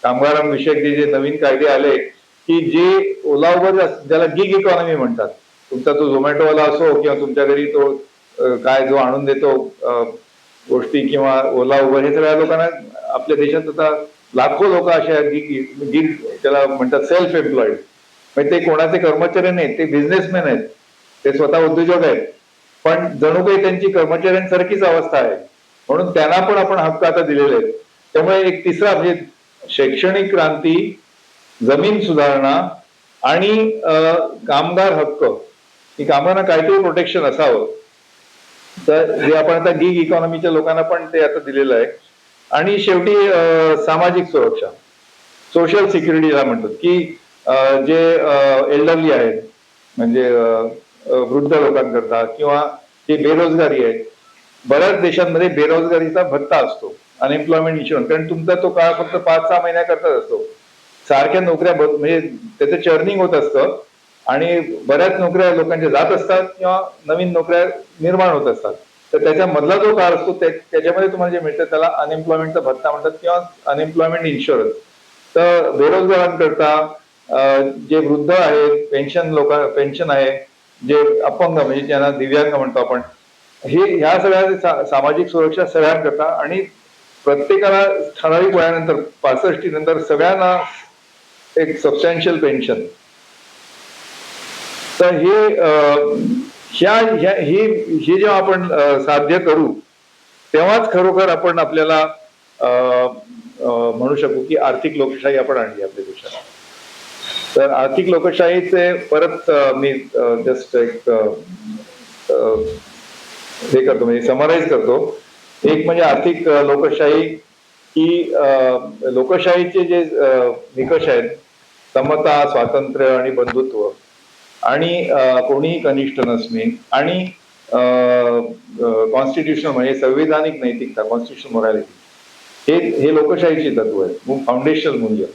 कामगारांविषयक जे नवीन कायदे आले की जे ओला उबर ज्याला गिग इकॉनॉमी म्हणतात, तुमचा तो झोमॅटोवाला असो किंवा तुमच्या घरी तो काय जो आणून देतो गोष्टी किंवा ओला उबर, हे सगळ्या लोकांना आपल्या देशात आता लाखो लोक असे आहेत गिग त्याला म्हणतात सेल्फ एम्प्लॉईड. म्हणजे ते कोणाचे कर्मचारी नाहीत, ते बिझनेसमॅन आहेत, ते स्वतः उद्योजक आहेत, पण जणू काही त्यांची कर्मचाऱ्यांसारखीच अवस्था आहे. म्हणून त्यांना पण आपण हक्क आता दिलेले आहेत. त्यामुळे एक तिसरा म्हणजे शैक्षणिक क्रांती, जमीन सुधारणा आणि कामगार हक्क, की कामगारांना काहीतरी प्रोटेक्शन असावं. तर जे आपण आता गिग इकॉनॉमीच्या लोकांना पण ते आता दिलेलं आहे. आणि शेवटी सामाजिक सुरक्षा, सोशल सिक्युरिटीला म्हणतात, की जे एल्डरली आहेत, म्हणजे वृद्ध लोकांकरता किंवा जे बेरोजगारी आहे. बऱ्याच देशांमध्ये बेरोजगारीचा भत्ता असतो, अनएम्प्लॉयमेंट इन्शुरन्स, कारण तुमचा तो काळ फक्त 5-6 महिन्याकरताच असतो. सारख्या नोकऱ्या म्हणजे त्याचं चर्निंग होत असतं आणि बऱ्याच नोकऱ्या लोकांच्या जात असतात किंवा नवीन नोकऱ्या निर्माण होत असतात. तर त्याच्यामधला जो काळ असतो त्याच्यामध्ये तुम्हाला जे मिळतं त्याला अनएम्प्लॉयमेंटचा भत्ता म्हणतात किंवा अनएम्प्लॉयमेंट इन्शुरन्स. तर बेरोजगारांकरता जे वृद्ध आहेत, पेन्शन आहे, जे अपंग म्हणजे ज्यांना दिव्यांग म्हणतो आपण, ह्या सगळ्या सामाजिक सुरक्षा सगळ्यांकरता आणि प्रत्येकाला ठराविक वयानंतर 65 नंतर सगळ्यांना एक सबस्टॅन्शियल पेन्शन. तर हे जेव्हा आपण साध्य करू तेव्हाच खरोखर आपण आपल्याला म्हणू शकू की आर्थिक लोकशाही आपण आणली आपल्या देशात. तर आर्थिक लोकशाहीचे परत मी जस्ट एक हे करतो म्हणजे समराईज करतो. एक म्हणजे आर्थिक लोकशाही ही लोकशाहीचे जे निकष आहेत समता, स्वातंत्र्य आणि बंधुत्व आणि कोणीही कनिष्ठ नसणे आणि कॉन्स्टिट्यूशनल म्हणजे संविधानिक नैतिकता, कॉन्स्टिट्यूशनल मोरॅलिटी, हे लोकशाहीची तत्व आहेत, फाउंडेशनल मूल्य.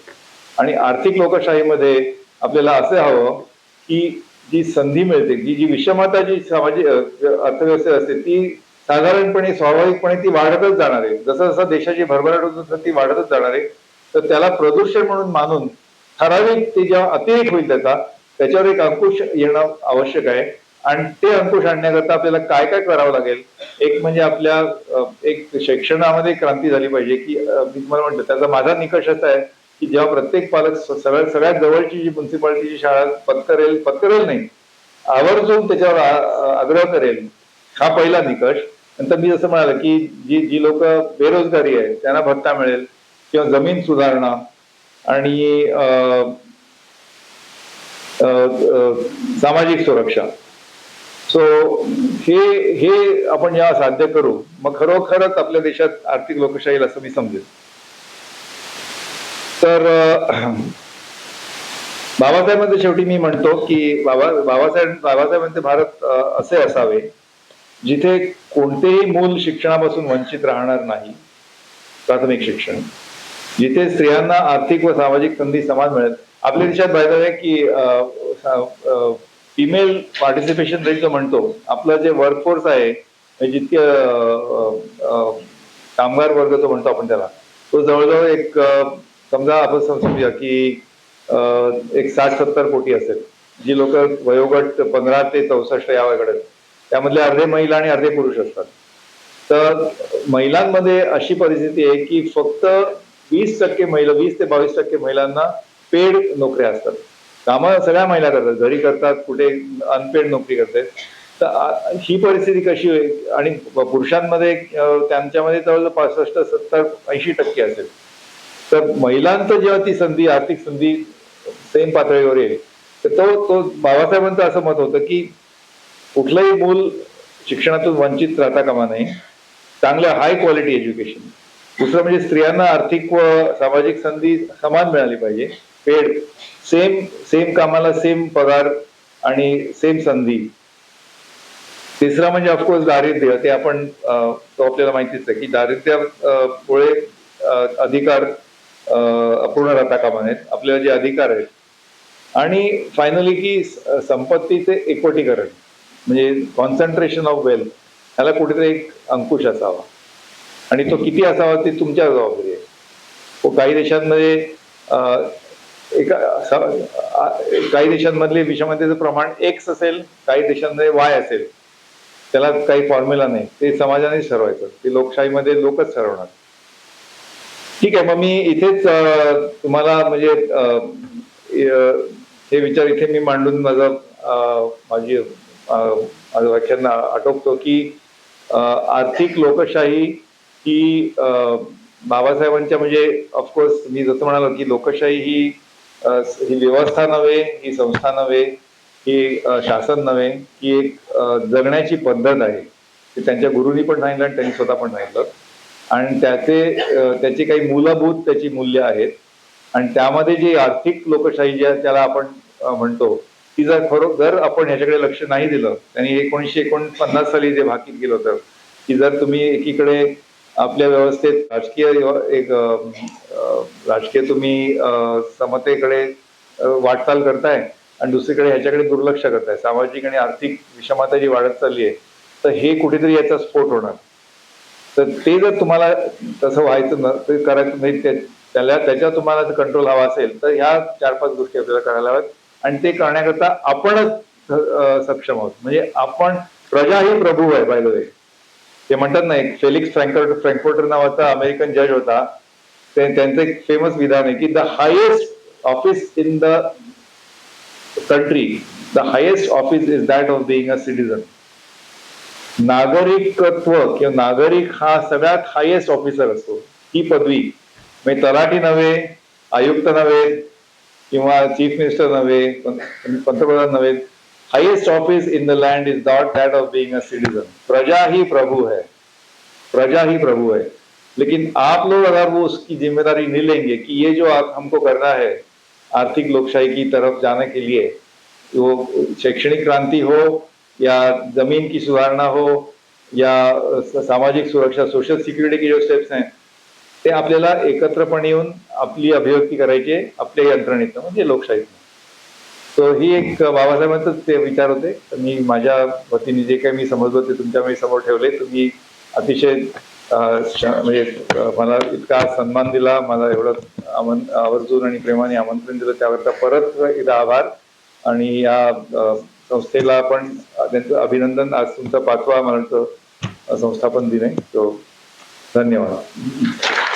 आणि आर्थिक लोकशाहीमध्ये आपल्याला असं हवं की जी संधी मिळते, जी विषमता जी सामाजिक अर्थव्यवस्थेत असते ती साधारणपणे स्वाभाविकपणे ती वाढतच जाणार आहे. जसं जसं देशाची भरभराट होत तसं ती वाढतच जाणार आहे. तर त्याला प्रदूषण म्हणून मानून ठराविक ते जेव्हा अतिरेक होईल त्याच्यावर एक अंकुश येणं आवश्यक आहे. आणि ते अंकुश आणण्याकरता आपल्याला काय काय करावं लागेल. एक म्हणजे आपल्या एक शिक्षणामध्ये क्रांती झाली पाहिजे की मी तुम्हाला म्हटलं त्याचा माझा निकष असा आहे की जेव्हा प्रत्येक पालक सगळ्यात जवळची जी म्युन्सिपाल्टीची शाळा पत्करेल नाही, आवर्जून त्याच्यावर आग्रह करेल, हा पहिला निकष. नंतर मी जसं म्हणाल की जी लोक बेरोजगारी आहे त्यांना भत्ता मिळेल किंवा जमीन सुधारणा आणि सामाजिक सुरक्षा. सो हे आपण जेव्हा साध्य करू मग खरोखरच आपल्या देशात आर्थिक लोकशाही असं मी समजेल. तर बाबासाहेबांचे शेवटी मी म्हणतो की बाबासाहेबांचे भारत असे असावे जिथे कोणतेही मूल शिक्षणापासून वंचित राहणार नाही, प्राथमिक शिक्षण, जिथे स्त्रियांना आर्थिक व सामाजिक संधी समान मिळेल. आपल्या देशात पाहिजे आहे की फिमेल पार्टिसिपेशन रेट जो म्हणतो, आपलं जे वर्कफोर्स आहे जितके कामगार वर्ग जो म्हणतो आपण त्याला, तो जवळजवळ एक समजा आपण समजूया की एक 60-70 कोटी असेल. जी लोक वयोगट 15 ते 64 या वयाकडे, त्यामधले अर्धे महिला आणि अर्धे पुरुष असतात. तर महिलांमध्ये अशी परिस्थिती आहे की फक्त 20% महिला, 20 ते 22% महिलांना पेड नोकऱ्या असतात. कामं सगळ्या महिला करतात, घरी करतात, कुठे अनपेड नोकरी करतात. तर ही परिस्थिती कशी होईल. आणि पुरुषांमध्ये त्यांच्यामध्ये जवळजवळ 65, 70, 80% असेल. तर महिलांचं जेव्हा ती संधी, आर्थिक संधी सेम पातळीवर येईल, तर तो बाबासाहेबांचं असं मत होतं की कुठलंही मूल शिक्षणातून वंचित राहता कामा नये, चांगलं हाय क्वालिटी एज्युकेशन. दुसरं म्हणजे स्त्रियांना आर्थिक व सामाजिक संधी समान मिळाली पाहिजे, पेड, सेम कामाला सेम पगार आणि सेम संधी. तिसरं म्हणजे ऑफकोर्स दारिद्र्य, ते आपण तो आपल्याला माहितीच आहे की दारिद्र्यामुळे अधिकार अपूर्ण राहता कामा नयेत, आपल्याला जे अधिकार आहेत. आणि फायनली की संपत्तीचे एकवटीकरण म्हणजे कॉन्सन्ट्रेशन ऑफ वेल्थ, ह्याला कुठेतरी एक अंकुश असावा. आणि तो किती असावा ते तुमच्या जबाबदारी आहे. तो काही देशांमध्ये काही देशांमधले विषमतेचं प्रमाण X असेल, काही देशांमध्ये Y असेल. त्याला काही फॉर्म्युला नाही, ते समाजानेच ठरवायचं, ते लोकशाहीमध्ये लोकच ठरवणार. ठीक आहे, मग मी इथेच तुम्हाला म्हणजे हे विचार इथे मी मांडून माझं व्याख्यान आटोपतो की आर्थिक लोकशाही ही बाबासाहेबांच्या म्हणजे ऑफकोर्स मी जसं म्हणालो की लोकशाही ही व्यवस्था नव्हे, ही संस्था नव्हे, ही शासन नव्हे, ही एक जगण्याची पद्धत आहे. ते त्यांच्या गुरुंनी पण सांगितलं आणि त्यांनी स्वतः पण सांगितलं. आणि त्याची काही मूलभूत त्याची मूल्य आहेत. आणि त्यामध्ये जी आर्थिक लोकशाही त्याला आपण म्हणतो, ती जर आपण ह्याच्याकडे लक्ष नाही दिलं, त्यांनी 1949 साली जे भाकीत केलं होतं की जर तुम्ही एकीकडे आपल्या व्यवस्थेत राजकीय तुम्ही समतेकडे वाटचाल करताय आणि दुसरीकडे ह्याच्याकडे दुर्लक्ष करताय, सामाजिक आणि आर्थिक विषमता जी वाढत चालली आहे, तर हे कुठेतरी याचा स्फोट होणार. तर ते जर तुम्हाला तसं व्हायचं न ते करायचं नाही, त्याच्यावर तुम्हाला कंट्रोल हवा असेल तर ह्या 4-5 गोष्टी आपल्याला करायला हव्यात आणि ते करण्याकरता आपणच सक्षम आहोत. म्हणजे आपण, प्रजा ही प्रभू आहे. बाय द वे, ते म्हणतात ना, एक फेलिक्स फ्रँकफर्टर नावाचा अमेरिकन जज होता, त्यांचं एक फेमस विधान आहे की the highest office in the country, the highest office is that of being a citizen. नागरिकत्व किंवा नागरिक हा सगळ्यात हायेस्ट ऑफिसर असतो. ही पदवी म्हणजे तलाठी नव्हे, आयुक्त नव्हे किंवा चीफ मिनिस्टर नव्हे, पंतप्रधान नव्हे. Highest office in the land is not that of being a citizen. प्रजा ही प्रभु है, प्रजा ही प्रभु है. लेकिन आप लोग अगर वो उसकी जिम्मेदारी नहीं लेंगे कि ये जो आप हमको करना है आर्थिक लोकशाही की तरफ जाने के लिए, वो शैक्षणिक क्रांति हो या जमीन की सुधारणा हो या सामाजिक सुरक्षा, सोशल सिक्युरिटी के जो स्टेप्स हैं, ते आपल्याला एकत्रपणे येऊन आपली अभिव्यक्ती करायची आपल्या यंत्रणेतनं, म्हणजे लोकशाहीतनं. तो ही एक बाबासाहेबांचंच ते विचार होते. तर मी माझ्या वतीने जे काही मी समजलो ते तुमच्या समोर ठेवले. तुम्ही अतिशय म्हणजे मला इतका सन्मान दिला, मला एवढं आवर्जून आणि प्रेमाने आमंत्रण दिलं, त्याकरता परत एकदा आभार. आणि या संस्थेला पण त्यांचं अभिनंदन. आज तुमचा 5वा मला वाटतं संस्थापन दिन आहे. तो धन्यवाद.